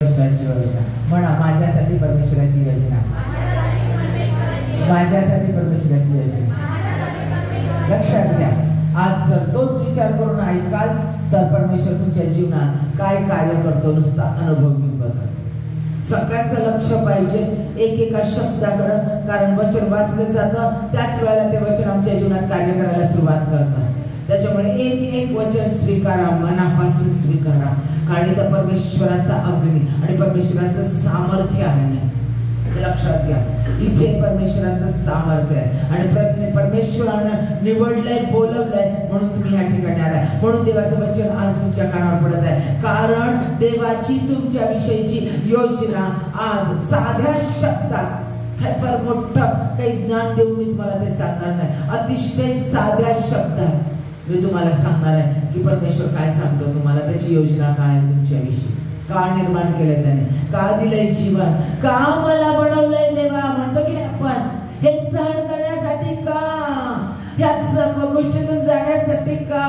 परमेश्वराची योजना म्हणा, माझ्यासाठी परमेश्वराची योजना, माझ्यासाठी परमेश्वराची योजना. लक्षात घ्या, आज जर तोच विचार करून ऐकाल तर परमेश्वर तुमच्या जीवनात काय कार्य करतो नुसता अनुभव घेऊन बघा. सगळ्याचं लक्ष पाहिजे एकेका शब्दाकडं, कारण वचन वाचलं जातं त्याच वेळेला ते वचन आमच्या जीवनात कार्य करायला सुरुवात करतं. त्याच्यामुळे एक एक वचन स्वीकारा, मनापासून स्वीकारा, कारण इथं परमेश्वराचा अग्नी आणि परमेश्वराचं सामर्थ्य आहे. लक्षात घ्या, इथे परमेश्वराचं सामर्थ्य आहे आणि परमेश्वरानं निवडलंय, बोलवलंय म्हणून तुम्ही या ठिकाणी आलाय. म्हणून देवाचं वचन आज तुमच्या कानावर पडत आहे, कारण देवाची तुमच्या विषयीची योजना आज साध्या शब्दात, काय फार मोठं काही ज्ञान देऊन मी तुम्हाला ते सांगणार नाही, अतिशय साध्या शब्दात मी तुम्हाला सांगणार आहे की परमेश्वर काय सांगतो तुम्हाला, त्याची योजना काय आहे तुमच्याविषयी, का निर्माण केलंय त्याने, का दिलंय जीवन, का मला बनवलंय देवा. म्हणतो की आपण हे सहन करण्यासाठी, का ह्या सर्व गोष्टीतून जाण्यासाठी, का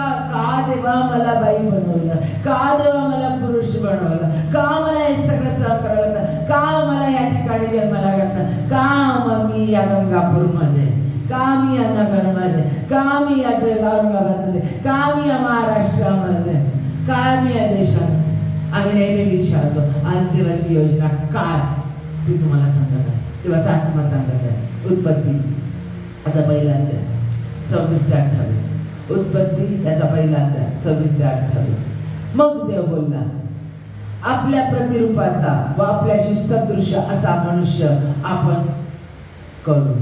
देवा मला बाई बनवलं, का देवा मला पुरुष बनवलं, का मला हे सगळं सहन करावं लागतं, का मला या ठिकाणी जन्माला घातलं, का मग मी या गंगापूरमध्ये, का मी या नगरमध्ये, का मी या औरंगाबादमध्ये, का मी या महाराष्ट्रामध्ये, का मी या देशात. आम्ही नेहमी विचारतो, आज देवाची योजना काय ती तुम्हाला सांगत आहे, देवाचा आत्मा सांगत आहे. उत्पत्ती याचा पहिला अध्याय 26 ते 28. उत्पत्ती याचा पहिला अध्याय 26 ते 28. मग देव बोलला, आपल्या प्रतिरूपाचा व आपल्याशी सदृश असा मनुष्य आपण करू.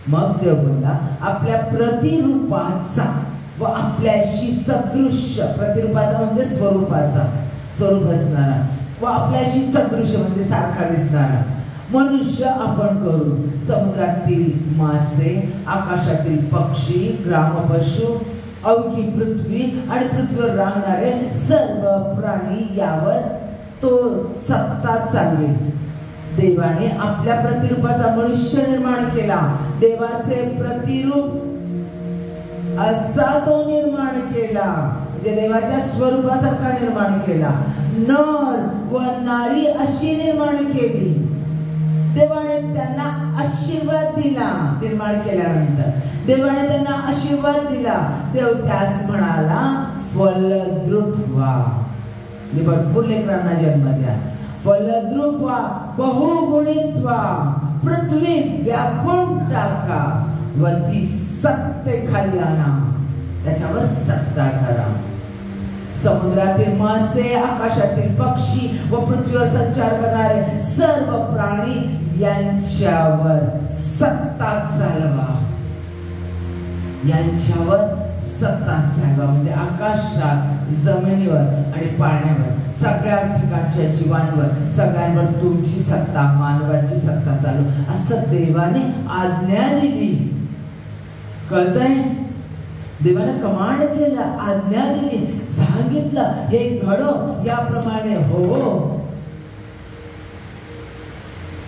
मग देव बोलला, आपल्या प्रतिरूपाचा व आपल्याशी सदृश, प्रतिरूपाचा म्हणजे स्वरूपाचा, स्वरूप असणारा, व आपल्याशी सदृश म्हणजे सारखा दिसणारा मनुष्य आपण करू. समुद्रातील मासे, आकाशातील पक्षी, ग्रामपशु, अवघी पृथ्वी आणि पृथ्वीवर राहणारे सर्व प्राणी यावर तो सत्ता चालवेल. देवाने आपल्या प्रतिरूपाचा मनुष्य निर्माण केला. देवाचे प्रतिरूप असा तो निर्माण केला, म्हणजे देवाच्या स्वरूपासारखा निर्माण केला. नर व नारी अशी निर्माण केली. देवाने त्यांना आशीर्वाद दिला. निर्माण केल्यानंतर देवाने त्यांना आशीर्वाद दिला. देव त्यास म्हणाला, फलद्रूप व्हा, भरपूर लेकरांना जन्म द्या, फलद्रूप व्हा, बहुगुणित व्हा, पृथ्वी व्यापून टाका व ती सत्तेखाली आणा, त्याच्यावर सत्ता करा. समुद्रातील मासे, आकाशातील पक्षी व पृथ्वीवर संचार करणारे सर्व प्राणी यांच्यावर सत्ता चालवा. यांच्यावर सत्ता चालवा म्हणजे आकाशात, जमिनीवर आणि पाण्यावर, सगळ्या ठिकाणच्या जीवांवर, सगळ्यांवर तुमची सत्ता, मानवाची सत्ता चालू, असं देवाने आज्ञा दिली. कळतंय? देवाने कमांड केला, आज्ञा दिली, सांगितलं हे घडो, याप्रमाणे हो.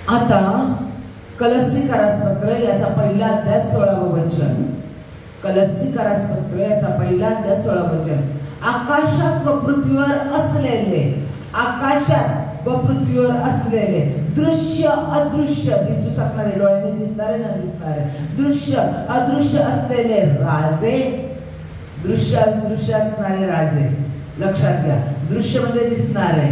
आता कलस्सीकारास पत्र याचा पहिला अध्याय 16वे वचन. कलस्सीकारास पत्र याचा पहिला अध्याय 16वे वचन. आकाशात व पृथ्वीवर असलेले, आकाशात व पृथ्वीवर असलेले दृश्य अदृश्य, दिसू शकणारे, डोळ्याने दिसणारे न दिसणारे, दृश्य अदृश्य असलेले राजे, दृश्य अदृश्य असणारे राजे. लक्षात घ्या, दृश्य म्हणजे दिसणारे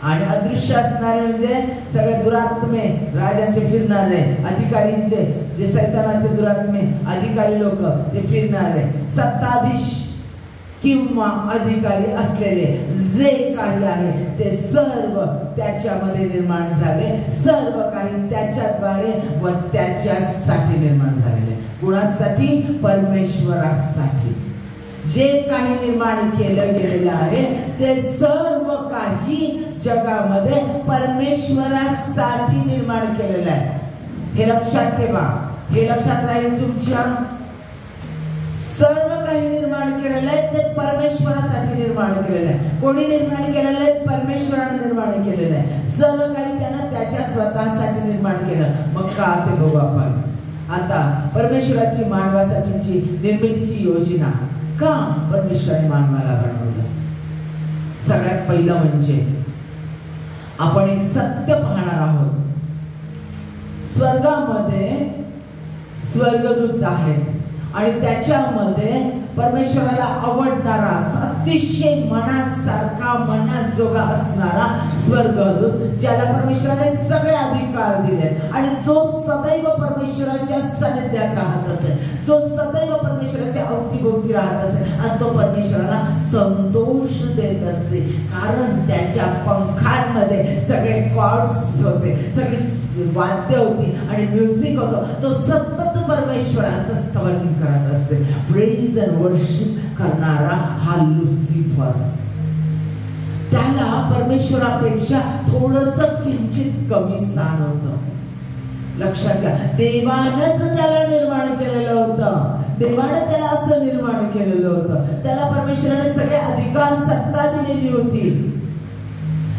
आणि अदृश्य असणारे म्हणजे सगळे दुरात्मे, राजांचे फिरणारे, अधिकारींचे, जे सैतानाचे दुरात्मे अधिकारी लोक ते फिरणारे, सत्ताधीश किंवा अधिकारी असलेले जे काही आहे ते सर्व त्याच्यामध्ये निर्माण झाले. सर्व काही त्याच्याद्वारे व त्याच्यासाठी निर्माण झालेले. कुणासाठी? परमेश्वरासाठी. जे काही निर्माण केलं गेलेलं आहे ते सर्व काही जगामध्ये परमेश्वरासाठी निर्माण केलेलं आहे. हे लक्षात ठेवा, हे लक्षात राहील तुमच्या. सर्व काही निर्माण केलेलं आहे ते परमेश्वरासाठी निर्माण केलेलं आहे. कोणी निर्माण केलेलं आहे? परमेश्वराने निर्माण केलेलं आहे. सर्व काही त्यानं त्याच्या स्वतःसाठी निर्माण केलं. मग का ते बघू आपण. आता परमेश्वराची मानवासाठीची निर्मितीची योजना, का परमेश्वराने मानवाला बनवलं? सगळ्यात पहिलं म्हणजे आपण एक सत्य पाहणार आहोत. स्वर्गामध्ये स्वर्गदूत आहेत आणि त्याच्यामध्ये परमेश्वराला आवडणारा, अतिशय मनासारखा, मनाजोगा असणारा स्वर्गदूत, ज्याला परमेश्वराने सगळे अधिकार दिले आणि तो सदैव परमेश्वराच्या सानिध्यात राहत असेल, जो सदैव परमेश्वराच्या अवतीभोवती राहत असेल आणि तो परमेश्वराला संतोष देत असते. कारण त्याच्या पंखांमध्ये सगळे कॉर्ड्स होते, सगळी वाद्य होती आणि म्युझिक होतं. तो सतत परमेश्वराचं स्तवन करत असते. प्रेज अँड वर्शिप करणारा हा लुसिफर, त्याला परमेश्वरापेक्षा थोडस किंचित कमी स्थान होतं. लक्षात घ्या, देवानंच त्याला निर्माण केलेलं होतं. देवानं त्याला असं निर्माण केलेलं होतं. त्याला परमेश्वराने सगळे अधिकार, सत्ता दिलेली होती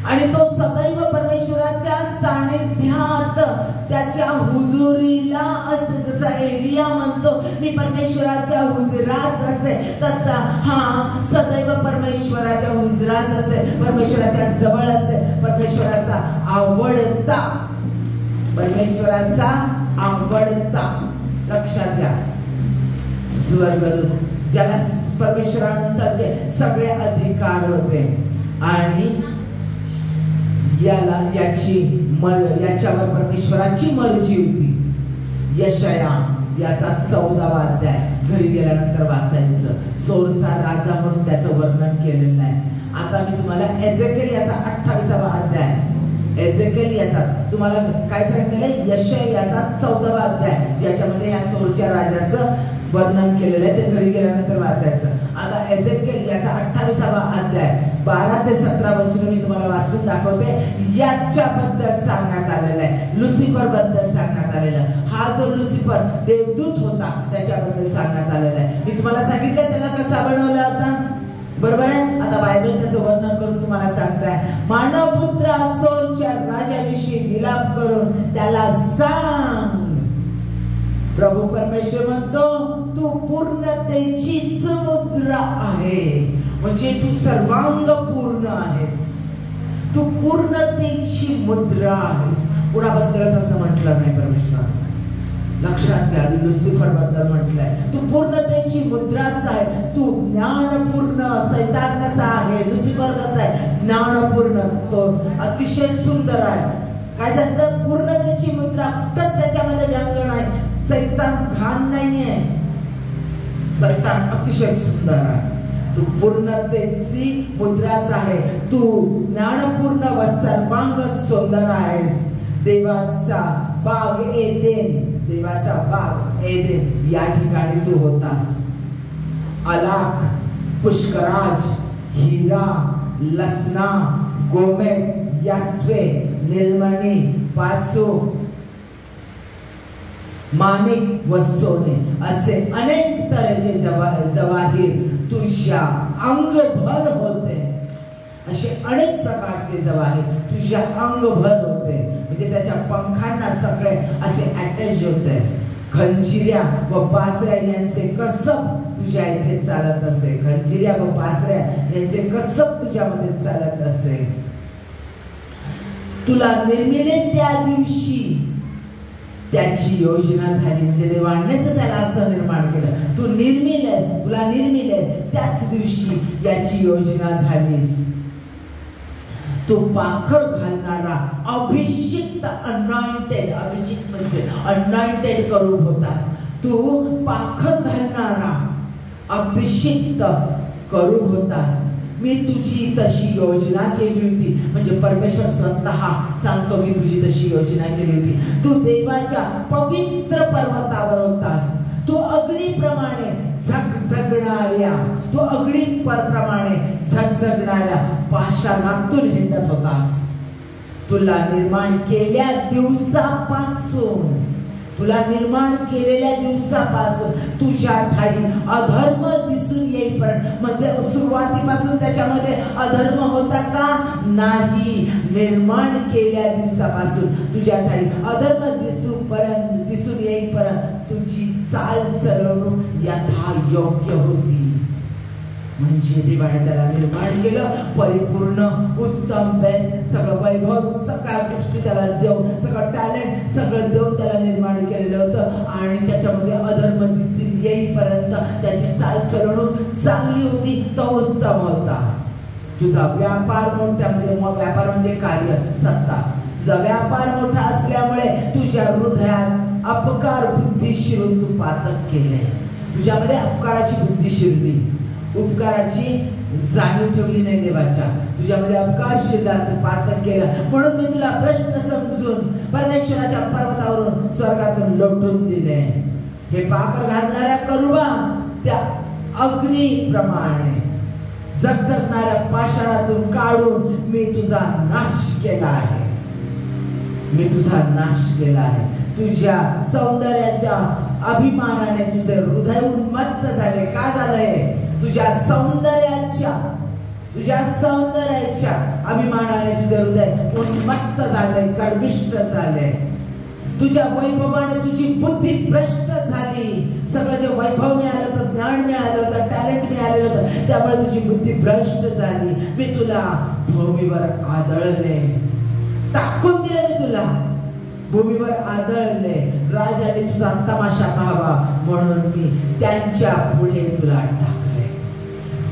आणि तो सदैव परमेश्वराच्या सानिध्यात, त्याच्या हुजुरीला असे. जसा एलिया म्हणतो मी परमेश्वराच्या हुजरास असे, तसा हा सदैव परमेश्वराच्या हुजरास असे, परमेश्वराच्या जवळ असे, परमेश्वराचा आवडता, परमेश्वराचा आवडता. लक्षात घ्या, स्वर्गदूत ज्याला परमेश्वरानंतरचे सगळे अधिकार होते आणि याच्यावर परमेश्वराची मर्जी होती. यशाया याचा 14वा अध्याय घरी गेल्यानंतर वाचायचं. सोरचा राजा म्हणून त्याचं वर्णन केलेलं आहे. आता मी तुम्हाला एजेकिएल याचा 28वा अध्याय, एजेकिएल याचा तुम्हाला काय सांगितलेलं, यशायाचा 14वा अध्याय, ज्याच्यामध्ये या सोरच्या राजाचं वर्णन केलेलं आहे, ते घरी गेल्यानंतर वाचायचं. आता एजेकिएल याचा 28वा अध्याय 12 ते 17 वचन मी तुम्हाला वाचून दाखवते. याच्याबद्दल सांगण्यात आलेलं आहे, लुसिफर बद्दल सांगण्यात आलेलं. हा जो लुसिफर देवदूत होता त्याच्याबद्दल सांगण्यात आलेलं आहे. मी तुम्हाला सांगितलं त्याला कसा बनवला होता, बरोबर आहे. आता बायबल त्याचं वर्णन करून तुम्हाला सांगताय. मानवपुत्र सोरच्या राजाविषयी विलाप करून त्याला सांग. प्रभू परमेश्वर म्हणतो तू पूर्णतेचीच मुद्रा आहे, म्हणजे तू सर्वांग पूर्ण आहेस, तू पूर्णतेची मुद्रा आहेस. कुणाबद्दलच असं म्हटलं नाही परमेश्वर. लक्षात घ्या, लुसिफर बद्दल म्हटलंय तू पूर्णतेची मुद्राच आहे, तू ज्ञानपूर्ण. सैतान कसा आहे, लुसिफर कसा आहे, ज्ञानपूर्ण. तो अतिशय सुंदर आहे. काय सांगतात, पूर्णतेची मुद्रा. कुठंच त्याच्यामध्ये व्यंग नाही. सैतान घाण नाहीये, सैतान अतिशय सुंदर आहे. तू पूर्णतेची मुद्राच आहे, तू ज्ञानपूर्ण व सर्वांग सुंदर आहेस. देवाचा बाग एदेन, देवाचा बाग एदेन या ठिकाणी तू होतास. अलाक, पुष्कराज, हिरा, लसना, गोमेद, यास्वे, नीलमणी, पाचू, माणिक व सोने असे अनेक तऱ्हेचे जवाहीर तुझ्या अंगभर होते. असे अनेक प्रकारचे जवाहीर तुझ्या अंगभर होते, म्हणजे त्याच्या पंखांना सगळे असे अटॅच होते. खंजिऱ्या व पासऱ्या यांचे कसब तुझ्या इथे चालत असे, खंजिऱ्या व पासऱ्या यांचे कसब तुझ्यामध्ये चालत असे. तुला निर्मिले त्या दिवशी त्याची योजना झाली, म्हणजे देवानेच त्याला असं निर्माण केलं. तू निर्मिलेस, तुला निर्मिले त्याच दिवशी याची योजना झालीस. तू पाखर घालणारा अभिषिक्त, अनॉइंटेड, अभिषिक्त म्हणजे अनॉइंटेड करून होतास. तू पाखर घालणारा अभिषिक्त करू होतास. मी तुझी तशी योजना केली होती, म्हणजे परमेश्वर स्वतः सांगतो मी तुझी तशी योजना केली होती. तू देवाच्या पवित्र पर्वतावर होतास. तू अग्नीप्रमाणे झगझगणाऱ्या, तू अग्नीप्रमाणे झगझगणाऱ्या पाषाणातून हिंडत होतास. तुला निर्माण केल्या दिवसापासून, तुला निर्माण केलेल्या दिवसापासून तुझ्या ठाई अधर्म दिसून येईपर्यंत, म्हणजे सुरुवातीपासून त्याच्यामध्ये अधर्म होता का नाही, निर्माण केल्या दिवसापासून तुझ्या ठाई अधर्म दिसून येईपर्यंत तुझी चाल चलवणूक यथा योग्य होती. म्हणजे देवाने त्याला निर्माण केलं परिपूर्ण, उत्तम, बेस्ट, सगळं वैभव, सगळ्या गोष्टी त्याला देऊन, सगळं टॅलेंट सगळं देऊन त्याला निर्माण केलेलं होतं. आणि त्याच्यामध्ये अधर्म दिसून येईपर्यंत त्याची चालचलवणूक चांगली होती, तो उत्तम होता. तुझा व्यापार मोठा, म्हणजे व्यापार म्हणजे कार्य, सत्ता. तुझा व्यापार मोठा असल्यामुळे तुझ्या हृदयात अपकार बुद्धी शिरून तू पातक केले. तुझ्यामध्ये अपकाराची बुद्धी शिरली, उपकाराची जाणीव ठेवली नाही देवाच्या. तुझ्यामध्ये अपकार शिरला, तू पातक केला. म्हणून मी तुला भ्रष्ट समजून परमेश्वराच्या पर्वतावरून स्वर्गातून लोटून दिले. हे पाकर घालणाऱ्या करुबा त्या अग्नीप्रमाणे जगजगणाऱ्या पाषाणातून काढून मी तुझा नाश केला आहे. मी तुझा नाश केला आहे. तुझ्या सौंदर्याच्या अभिमानाने तुझे हृदय उन्मत्त झाले. का झालंय? तुझ्या सौंदर्याच्या अभिमानाने तुझे हृदय उन्मत्त झाले, गर्विष्ठ झाले. तुझ्या वैभवाने तुझी बुद्धी भ्रष्ट झाली. सगळं जे वैभव मिळालं होतं, ज्ञान मिळालं होतं, टॅलेंट मिळालेलं होतं, त्यामुळे तुझी बुद्धी भ्रष्ट झाली. मी तुला भूमीवर आदळले, टाकून दिले. मी तुला भूमीवर आदळले. राजाने तुझा तमाशा पाहावा म्हणून मी त्यांच्या पुढे तुला टाकले.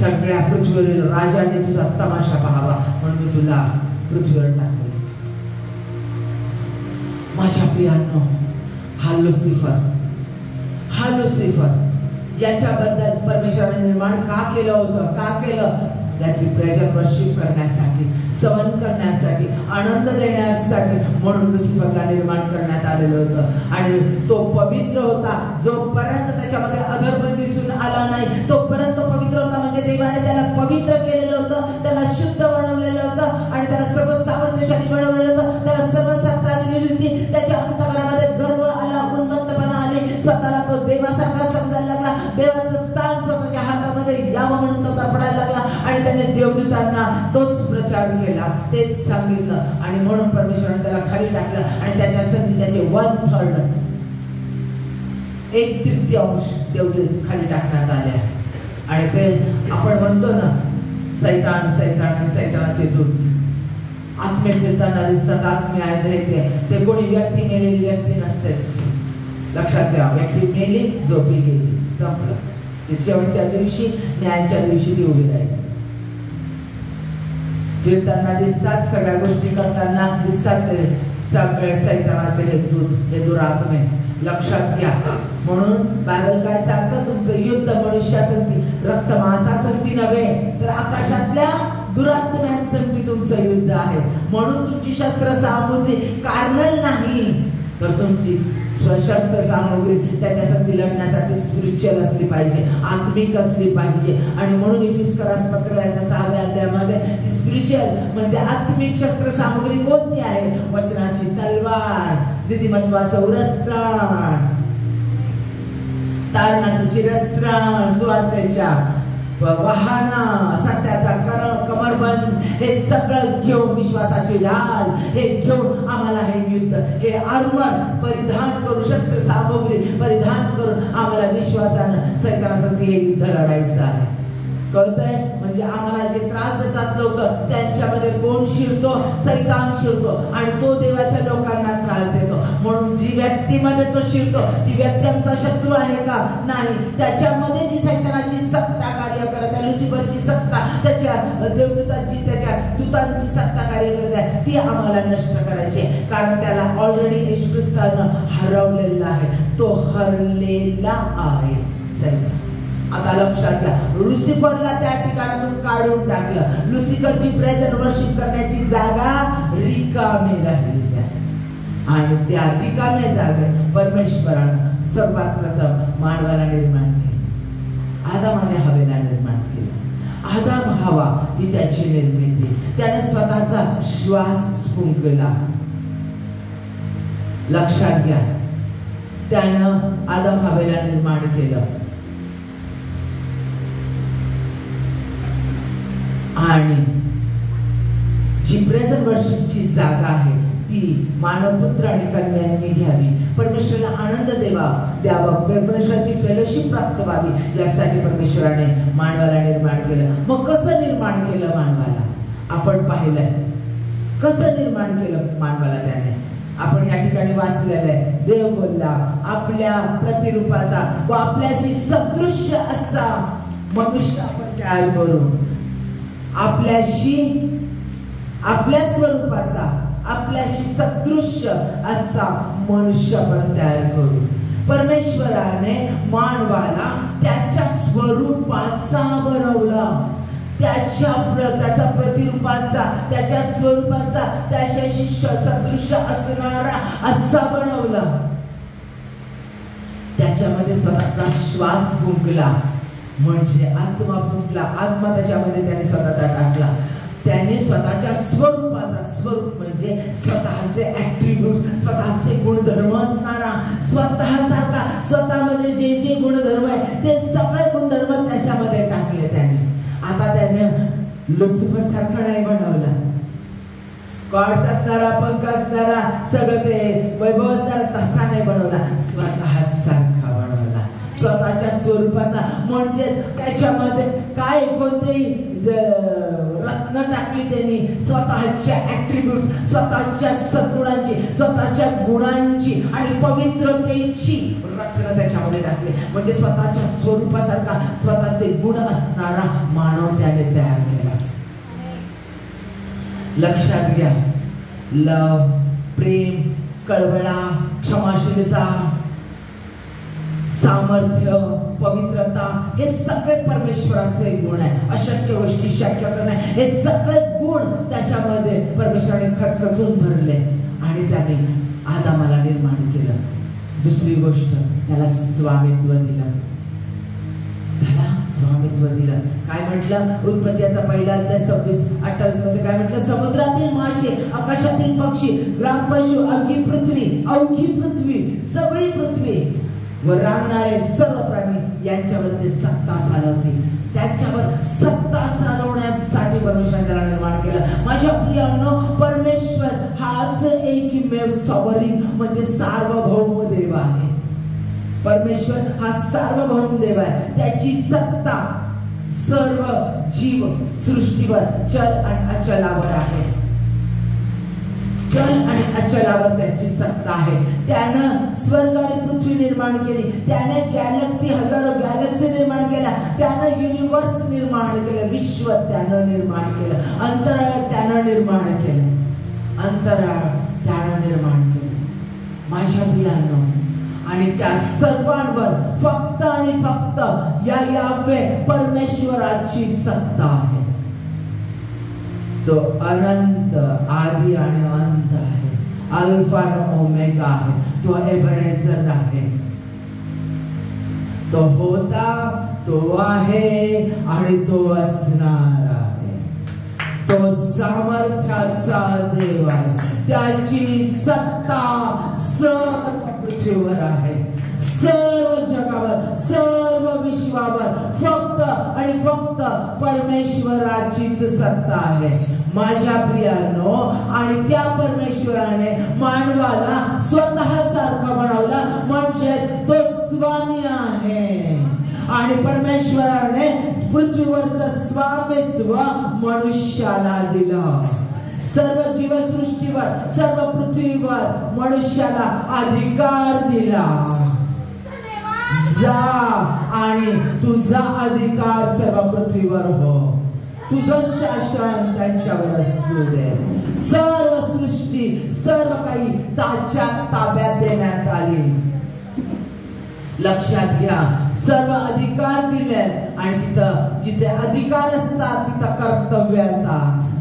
सगळ्या पृथ्वीवरील राजाने तुझा तमाशा पाहावा म्हणून मी तुला पृथ्वीवर टाकले. माझ्या प्रियांनो, हा लुसिफर याच्याबद्दल परमेश्वराने निर्माण का केलं होतं? का केलं? त्याची प्रेझर वर्शिप करण्यासाठी, स्तवन करण्यासाठी, आनंद देण्यासाठी. म्हणून लुसिफरला निर्माण करण्यात आलेलं होतं. आणि तो पवित्र होता. जोपर्यंत त्याच्यामध्ये अधर्म दिसून आला नाही तोपर्यंत तो पवित्र होता. म्हणजे देवाने त्याला पवित्र केलेलं होतं, त्याला शुद्ध बनवलेलं होतं आणि त्याला सर्व सामर्थ्यशाली बनवलेलं होतं. त्याला सर्व सत्ता दिलेली होती. त्याच्या अंतःकरणामध्ये गर्व आला, उन्मत्तपणा आले. स्वतःला तो देवासारखा समजायला लागला. देवाचं स्थान स्वतःच्या हातामध्ये यावं म्हणून तो तडफडायला लागला. आणि त्याने देवदूतांना तोच प्रचार केला, तेच सांगितलं. आणि म्हणून परमेश्वराने त्याला खाली टाकलं. आणि त्याच्या संधी त्याचे 1/3, 1/3 देवदूत खाली टाकण्यात आले. आणि ते आपण म्हणतो ना, सैतान आणि सैतानाचे दूत आत्मे फिरताना दिसतात. आत्मे आहेत ते कोणी व्यक्ती, मेलेली व्यक्ती नसतेच. लक्षात घ्या, व्यक्ती मेली, झोपी गेली, संपलं. शेवटच्या दिवशी, न्यायाच्या दिवशी ती उभी राहील. फिरताना दिसतात, सगळ्या गोष्टी करताना दिसतात. ते सगळे सैतानाचे हे दूत, हे दुरात्मे. लक्षात घ्या. म्हणून बायबल काय सांगतं? तुमचं युद्ध मनुष्यासंगती, रक्त मांसासंगती नव्हे, तर आकाशातल्या दुरात्म्यांसंगती तुमचं युद्ध आहे. म्हणून तुमची शस्त्र सामुग्री कार्नल नाही, तर तुमची शस्त्र सामुग्री त्याच्यासाठी लढण्यासाठी स्पिरिच्युअल असली पाहिजे, आत्मिक असली पाहिजे. आणि म्हणून इफिसकरास पत्राच्या 6व्या अध्यायामध्ये ती स्पिरिच्युअल म्हणजे आत्मिक शस्त्र सामुग्री कोणती आहे? वचनाची तलवार, नीतिमत्वाचं उरस्त्राण, तारणाचं शिरस्त्राण, सुवार्तेच्या वाहना, सत्याचा कमरबंद, हे सगळं घेऊन, विश्वासाची ढाल हे घेऊन आम्हाला हे युद्ध, हे आर्मर परिधान करून, शस्त्र सामुग्री परिधान करून आम्हाला विश्वासानं सैतानासाठी हे युद्ध लढायचं आहे. कळतंय? म्हणजे आम्हाला जे त्रास देतात लोक, त्यांच्यामध्ये कोण शिरतो? सैतान शिरतो. आणि तो देवाच्या लोकांना त्रास देतो. म्हणून जी व्यक्तीमध्ये तो शिरतो ती व्यक्ती आमचा शत्रू आहे का? नाही. त्याच्यामध्ये जी सैतानाची सत्ता कार्य करत आहे, लुसिफरची सत्ता, त्याच्या देवदूतांची, त्याच्या दूतांची सत्ता कार्य करत आहे, ती आम्हाला नष्ट करायची. कारण त्याला ऑलरेडी येशू ख्रिस्तानं हरवलेला आहे. तो हरलेला आहे सैतान. आता लक्षात घ्या, लुसिफरला त्या ठिकाणातून काढून टाकलं. लुसिफरची प्रेझेंट वर्शिप करण्याची जागा रिकामी राहिली आहे. आणि त्या रिकाम्या जागेत परमेश्वरानं सर्वात प्रथम मानवाला निर्माण केलं. आदामाने हवेला निर्माण केलं. आदाम हवा ही त्याची निर्मिती. त्याने स्वतःचा श्वास फुंकला. लक्षात घ्या, त्यानं आदम हवेला निर्माण केलं. आणि जी प्रेझेंट वर्शिपची जागा आहे ती मानवपुत्र आणि कन्यांनी घ्यावी, परमेश्वराला आनंद द्यावा, परमेश्वराची फेलोशिप प्राप्त व्हावी, यासाठी परमेश्वराने मानवाला निर्माण केलं. मग कसं निर्माण केलं मानवाला? आपण पाहिलंय कसं निर्माण केलं मानवाला त्याने. आपण या ठिकाणी वाचलेलं आहे, देव बोलला आपल्या प्रतिरूपाचा व आपल्याशी सदृश्य असा मनुष्य आपण तयार करू. आपल्या स्वरूपाचा आपल्याशी सदृश्य असा मनुष्य आपण तयार करू. परमेश्वराने मानवाला त्याच्या स्वरूपाचा बनवला, त्याच्या प्रतिरूपाचा, त्याच्या स्वरूपाचा, त्याच्याशी सदृश्य असणारा असा बनवला. त्याच्यामध्ये स्वतःचा श्वास फुंकला, म्हणजे आत्मा फुंकला, आत्मा त्याच्यामध्ये त्याने स्वतःचा टाकला. त्याने स्वतःच्या स्वरूपाचा, स्वरूप म्हणजे स्वतःचे ऍट्रिब्यूट, स्वतःचे गुणधर्म असणारा, स्वतःसारखा, स्वतःमध्ये जे जे गुणधर्म आहे ते सगळे गुणधर्म त्याच्यामध्ये टाकले त्याने. आता त्याने लुसिफर सारखं नाही बनवला, कॉर्ड्स असणारा, पंख असणारा, सगळं ते वैभव असणारा तसा नाही बनवला, स्वतः सारखा बनवला, स्वतःच्या स्वरूपाचा. म्हणजे त्याच्यामध्ये काय कोणतेही रत्न टाकली त्यांनी, स्वतःच्या ऍट्रिब्यूट, स्वतःच्या सद्गुणांची, स्वतःच्या गुणांची आणि पवित्रतेची रचना त्याच्यामध्ये टाकली. म्हणजे स्वतःच्या स्वरूपासारखा, स्वतःचे गुण असणारा मानव त्याने तयार केला. लक्षात घ्या, लव, प्रेम, कळवळा, क्षमाशीलता, सामर्थ्य, पवित्रता, हे सगळे परमेश्वराचे गुण आहे. अशक्य गोष्टी शक्य करणे, हे सगळे गुण त्याच्यामध्ये परमेश्वराने खचखचून भरले आणि त्याने आदामाला निर्माण केलं. दुसरी गोष्ट, त्याला स्वामित्व दिलं. त्याला स्वामित्व दिलं. काय म्हटलं? उत्पत्तीचा पहिला अध्याय 26-28 मध्ये काय म्हटलं? समुद्रातील मासे, आकाशातील पक्षी, ग्रामपशु, अवघी पृथ्वी, सगळी पृथ्वी व रांगणारे सर्व प्राणी यांच्यावर ते सत्ता चालवते. त्यांच्यावर सत्ता चालवण्यासाठी परमेश्वराने त्याला निर्माण केलं. माझ्या प्रियांनो, परमेश्वर हाच एकमेव सॉव्हरीन म्हणजे सार्वभौम देव आहे. परमेश्वर हा सार्वभौम देव आहे. त्याची सत्ता सर्व जीव सृष्टीवर, चल आणि अचलावर आहे. चल आणि अचलावर त्याची सत्ता आहे. त्यानं स्वर्ग आणि पृथ्वी निर्माण केली, त्याने गॅलेक्सी, हजारो गॅलेक्सी निर्माण केल्या, त्यानं युनिवर्स निर्माण केलं, विश्व त्यानं निर्माण केलं, अंतराळ त्यानं निर्माण केलं, अंतराळ त्यानं निर्माण केलं. माझ्या प्रियांनो, आणि त्या सर्वांवर फक्त आणि फक्त या यावे परमेश्वराची सत्ता आहे. तो अनंत, आदि आणि अंत आहे, अल्फा आणि ओमेगा आहे, तो एबेनेझर आहे. तो होता, तो आहे आणि तो असणार आहे. तो सामर्थ्याचा देव आहे. त्याची सत्ता सर्व पृथ्वीवर आहे, सर्व जगावर, सर्व विश्वावर फक्त आणि फक्त परमेश्वराचीच सत्ता आहे. माझ्या प्रियांनो, आणि त्या परमेश्वराने मानवाला स्वतः सारखा बनवला, म्हणजे तो स्वामी आहे. आणि परमेश्वराने पृथ्वीवरचं स्वामित्व मनुष्याला दिलं. सर्व जीवसृष्टीवर, सर्व पृथ्वीवर मनुष्याला अधिकार दिला. जा आणि तुझा अधिकार सर्व पृथ्वीवर हो, तुझं शासन त्यांच्यावर असू दे. सर्व सृष्टी, सर्व काही त्याच्या ताब्यात देण्यात आली. लक्षात घ्या, सर्व अधिकार दिले आणि तिथं जिथे अधिकार असतात तिथं कर्तव्य असतात.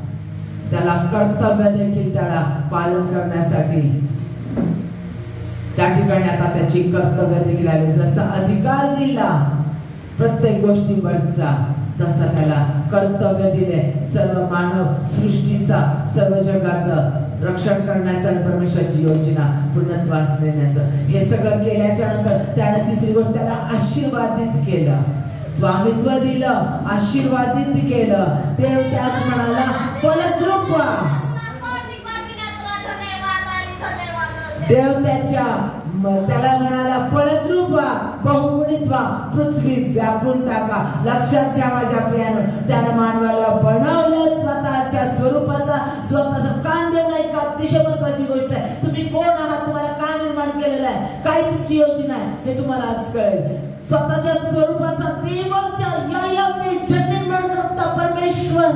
त्याला कर्तव्य देखील त्याला पालन करण्यासाठी त्या ठिकाणी आता त्याची कर्तव्य देखील आले. जसा अधिकार दिला प्रत्येक गोष्टीवरचा, तसा त्याला कर्तव्य दिले. सर्व मानव सृष्टीचा, सर्व जगाचं रक्षण करण्याचं आणि परमेश्वराची योजना पूर्णत्वास नेण्याचं, हे सगळं केल्याच्या नंतर त्याने तिसरी गोष्ट, त्याला आशीर्वादित केलं. स्वामित्व दिलं, आशीर्वादित केलं. देव त्यास म्हणाला, फलद्रूप व्हा. देव त्याला म्हणाला फलद्रूप व्हा, बहुगुणित व्हा, पृथ्वी व्यापून टाका. लक्षात घ्या माझ्या प्रियानं, त्यानं मानवाला बनवलं स्वतःच्या स्वरूपाचा, स्वतःचा. कान देव नाही का अतिशय महत्वाची गोष्ट आहे. तुम्ही कोण आहात, तुम्हाला का निर्माण केलेलं आहे, काय तुमची योजना आहे हे तुम्हाला आज कळेल. स्वतःच्या स्वरूपाचा देवाच्या या जग निर्माण करता परमेश्वर,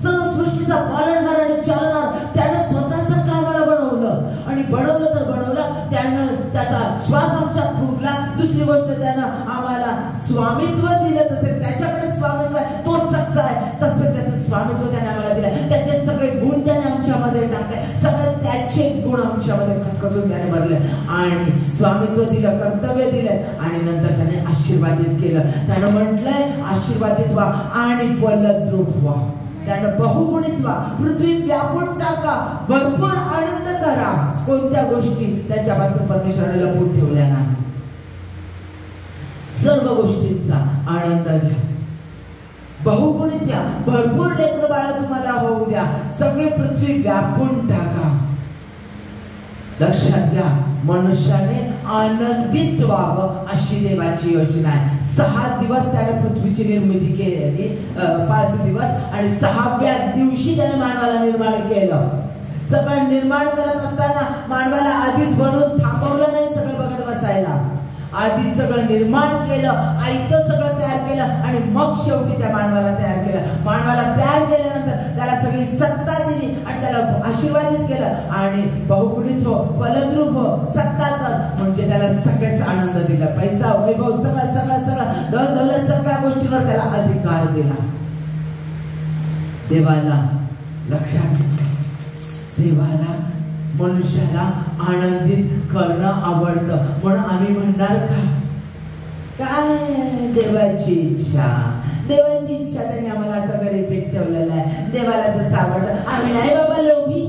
सर्व सृष्टीचा पालनहार आणि चालणार, त्यानं स्वतःसाठी आम्हाला बनवलं. आणि बनवलं तर बनवलं, त्यानं त्याचा श्वास आमच्यात फुंकला. दुसरी गोष्ट, त्यानं आम्हाला स्वामित्व दिलं. तसे त्याच्याकडे स्वामित्व आहे, तोच कसा आहे तसं त्याचं स्वामित्व त्याने आम्हाला दिलं. त्याचे सगळे गुण त्याने आमच्यामध्ये टाकले, सगळे त्याचे गुण आमच्यामध्ये खचखचून त्याने भरले आणि स्वामित्व दिलं, कर्तव्य दिलं आणि नंतर त्याने आशीर्वादित केलं. त्यानं म्हटलंय आशीर्वादित व्हा आणि फलद्रूप व्हा. त्यानं बहुगुणित व्हा, पृथ्वी व्यापून टाका, भरपूर आनंद करा. कोणत्या गोष्टी त्याच्यापासून परमेश्वराने लपवून ठेवल्या नाही, सर्व गोष्टींचा आनंद घ्या. बहुगुणित व्हा, भरपूर लेकरं बाळा तुम्हाला होऊ द्या, सगळी पृथ्वी व्यापून टाका. लक्षात घ्या, मनुष्याने आनंदित व्हावं अशी देवाची योजना आहे. 6 दिवस त्याने पृथ्वीची निर्मिती केली, 5 दिवस, आणि 6व्या दिवशी त्याने मानवाला निर्माण केलं. सगळं निर्माण करत असताना मानवाला आधीच बनवून थांबवलं नाही सगळं बघत बसायला. आधी सगळं निर्माण केलं, आयतं सगळं तयार केलं आणि मग शेवटी त्या मानवाला तयार केलं. मानवाला तयार केल्यानंतर त्याला सगळी सत्ता दिली आणि त्याला आशीर्वादित केलं आणि बहुगुणित हो, फलद्रूप हो, सत्ता कर, म्हणजे त्याला सगळेच आनंद दिला. पैसा, वैभव, सगळं सगळं सगळं धन दौलत, सगळ्या गोष्टींवर त्याला अधिकार दिला. देवाला लक्षात, देवाला मनुष्याला आनंदित करणं आवडतं. म्हणून आम्ही म्हणणार काय देवाची इच्छा, देवाची इच्छा त्यांनी आम्हाला असं घरी पीठ ठेवलेलं आहे. देवाला जसं आवडतं. आम्ही नाही बाबा लोभी,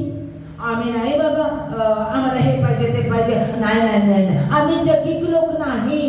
आम्ही नाही बाबा आम्हाला हे पाहिजे ते पाहिजे, नाही नाही नाही, आम्ही जगिक लोक नाही,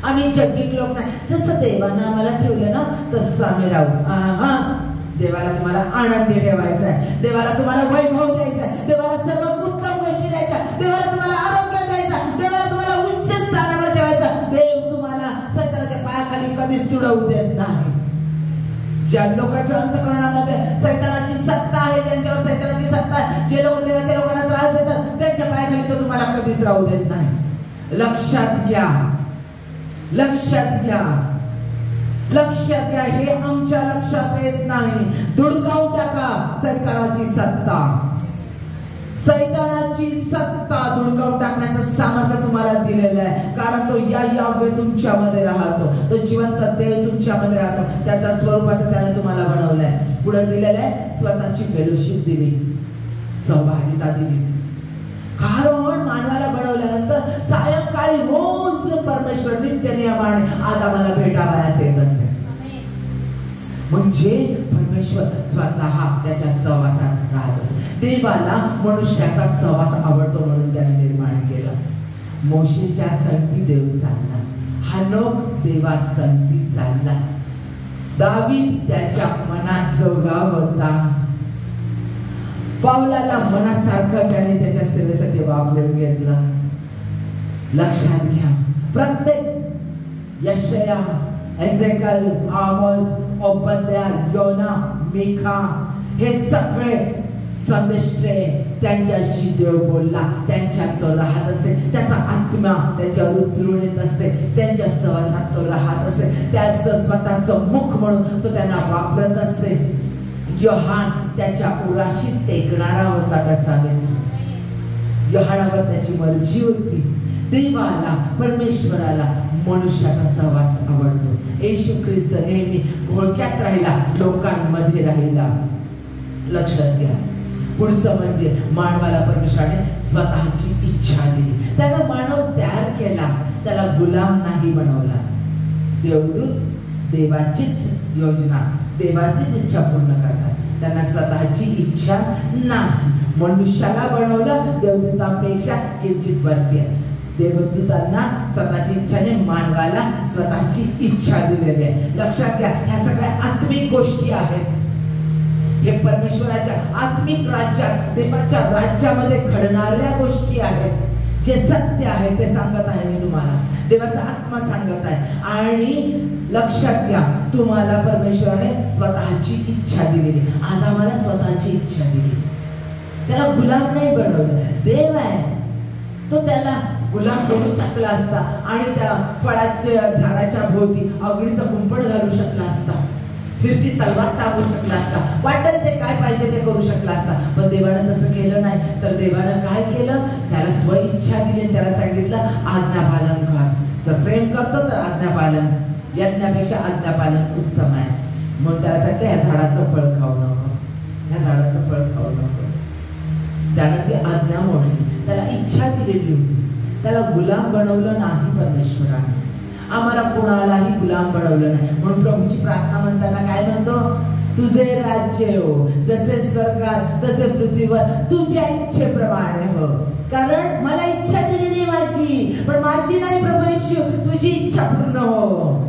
आम्ही जगिक लोक नाही. जसं देवानं आम्हाला ठेवलं ना तसं आम्ही राहू. देवाला तुम्हाला आनंदी ठेवायचा आहे, देवाला तुम्हाला वैभव द्यायचा आहे, देवाला सर्व उत्तम गोष्टी द्यायच्या, देवाला तुम्हाला आरोग्य द्यायचं, देवाला तुम्हाला उच्च स्थानावर ठेवायचा. देव तुम्हाला सैतानाच्या पायाखाली कधीच तुडवू देत नाही. ज्या लोकांच्या अंतःकरणामध्ये सैतानाची सत्ता आहे, ज्यांच्यावर सैतानाची सत्ता आहे, जे लोक देवाच्या लोकांना त्रास देतात, त्यांच्या पायाखाली तो तुम्हाला कधीच राहू देत नाही. लक्षात घ्या, लक्षात घ्या, लक्षात घ्या. हे आमच्या लक्षात येत नाही. धुडकावून टाका सैतानाची सत्ता, सैतानाची सत्ता धुडकावून टाकण्याचं सामर्थ्य तुम्हाला दिलेलं आहे. कारण तो यावे तुमच्यामध्ये राहतो, तो जिवंत देव तुमच्यामध्ये राहतो. त्याच्या स्वरूपाचं त्याने तुम्हाला बनवलंय. पुढे दिलेलं आहे स्वतःची फेलोशिप दिली, सहभागिता दिली. कारण मानवाला बनवल्यानंतर सायंकाळी रोज परमेश्वर नित्य नियमाने आदामाला भेटावयास येत असे. म्हणजे परमेश्वर स्वतः त्याच्या सहवासात राहत असे. देवाला मनुष्याचा सहवास आवडतो म्हणून त्याने निर्माण केलं. मोशेच्या संगती देव चालला, हनोक देवा संगती चालला, दावीद त्याच्या मनात जोगा होता, पावलाला मनासारखं त्याने त्याच्या सेवेसाठी वापरून घेतलं. लक्षात घ्या, प्रत्येक यशाया, एझेकिएल, आमोस, ओबद्या, योना, मिखा हे सगळे संदेष्टे त्यांच्याशी देव बोलला. त्यांच्यात तो राहत असे, त्याचा आत्मा त्यांच्यावर उतरून येत असे, त्यांच्या सहवासात तो राहत असे, त्याचं स्वतःचं मुख म्हणून तो त्यांना वापरत असे. योहान त्याच्या उराशी टेकणारा होता, त्याचा मित्र. योहानावर त्याची मर्जी होती. देवाला, परमेश्वराला मनुष्याचा सहवास आवडतो. येशू ख्रिस्त नेहमी घोळक्यात राहिला, लोकांमध्ये राहिला. लक्षात घ्या. पुढचं म्हणजे मानवाला परमेश्वराने स्वतःची इच्छा दिली. त्यानं मानव तयार केला, त्याला गुलाम नाही बनवला. देवदूत देवाचीच योजना, देवाचीच इच्छा पूर्ण करतात, त्यांना स्वतःची इच्छा नाही. मनुष्याला बनवलं देवदूतांपेक्षा किंचित वरती आहे. देवदूतांना स्वतःची इच्छा नाही, मानवाला स्वतःची इच्छा दिलेली आहे. लक्षात घ्या, ह्या सगळ्या आत्मिक गोष्टी आहेत. हे परमेश्वराच्या आत्मिक राज्यात, देवाच्या राज्यामध्ये घडणाऱ्या गोष्टी आहेत. जे सत्य आहे ते सांगत आहे मी तुम्हाला, देवाचा आत्मा सांगत आहे. आणि लक्षात घ्या, तुम्हाला परमेश्वराने स्वतःची इच्छा दिलेली. आदामाला स्वतःची इच्छा दिली, त्याला गुलाम नाही बनवलं. देव आहे तो त्याला गुलाम बनवू शकला असता आणि त्या फळाच्या झाडाच्या भोवती अग्नीचं कुंपण घालू शकला असता, फिरती तलवार टाकू शकला असता, वाटेल ते काय पाहिजे ते करू शकला असता. पण देवानं तसं केलं नाही. तर देवानं काय केलं, त्याला स्वइच्छा दिली. त्याला सांगितलं आज्ञापालन कर. जर प्रेम करतो तर आज्ञापालन, यज्ञापेक्षा आज्ञापालन उत्तम आहे. म्हणून त्याला सांगितलं या झाडाचं फळ खाऊ नको, या झाडाचं फळ खाऊ नको. त्यानं ती आज्ञा मोडली. त्याला इच्छा दिलेली होती, त्याला गुलाम बनवलं नाही परमेश्वराने. आम्हाला कोणालाही गुलाम बनवलं नाही. म्हणून प्रभूची प्रार्थना म्हणताना काय म्हणतो, तुझे राज्य हो, जसे स्वर्गात तसे पृथ्वीवर तुझ्या इच्छेप्रमाणे हो. कारण मला इच्छा दिलेली माझी, पण माझी नाही प्रभू येशू, तुझी इच्छा पूर्ण हो.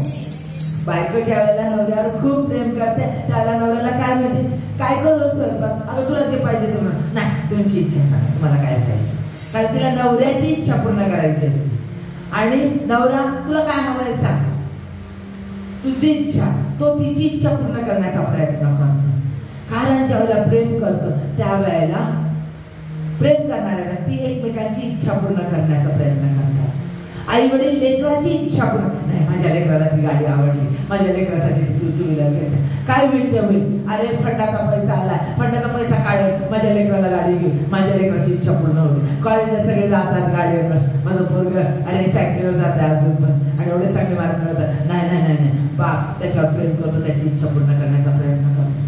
बायको ज्या वेळेला नवऱ्यावर खूप प्रेम करते त्याला नवऱ्याला काय म्हणते, काय करू स्वयंपाक, अगं तुला जे पाहिजे ते म्हण. नाही, तुमची इच्छा सांगा तुम्हाला काय पाहिजे. कारण तिला नवऱ्याची इच्छा पूर्ण करायची असते. आणि नवरा तुला काय हवंय सांग, तुझी इच्छा. तो तिची इच्छा पूर्ण करण्याचा प्रयत्न करतो. कारण ज्या वेळेला प्रेम करतो त्यावेळेला प्रेम करणाऱ्या व्यक्ती एकमेकांची इच्छा पूर्ण करण्याचा प्रयत्न करतात. आई वडील लेकराची इच्छा पूर्ण, नाही माझ्या लेकराला ती गाडी आवडली, माझ्या लेकरासाठी ती टू व्हीलर घेते, काय होईल ते होईल. अरे फंडाचा पैसा आलाय, फंडाचा पैसा काढेल, माझ्या लेकराला गाडी घेईल, माझ्या लेकराची इच्छा पूर्ण होईल. कॉलेजला सगळे जातात गाडीवर, माझं पोरग अरे सायकलीवर जाते अजून पण, आणि एवढे चांगले मार्क मिळतात. नाही नाही नाही नाही, बाप त्याच्यावर प्रेम करतो, त्याची इच्छा पूर्ण करण्याचा प्रयत्न करतो.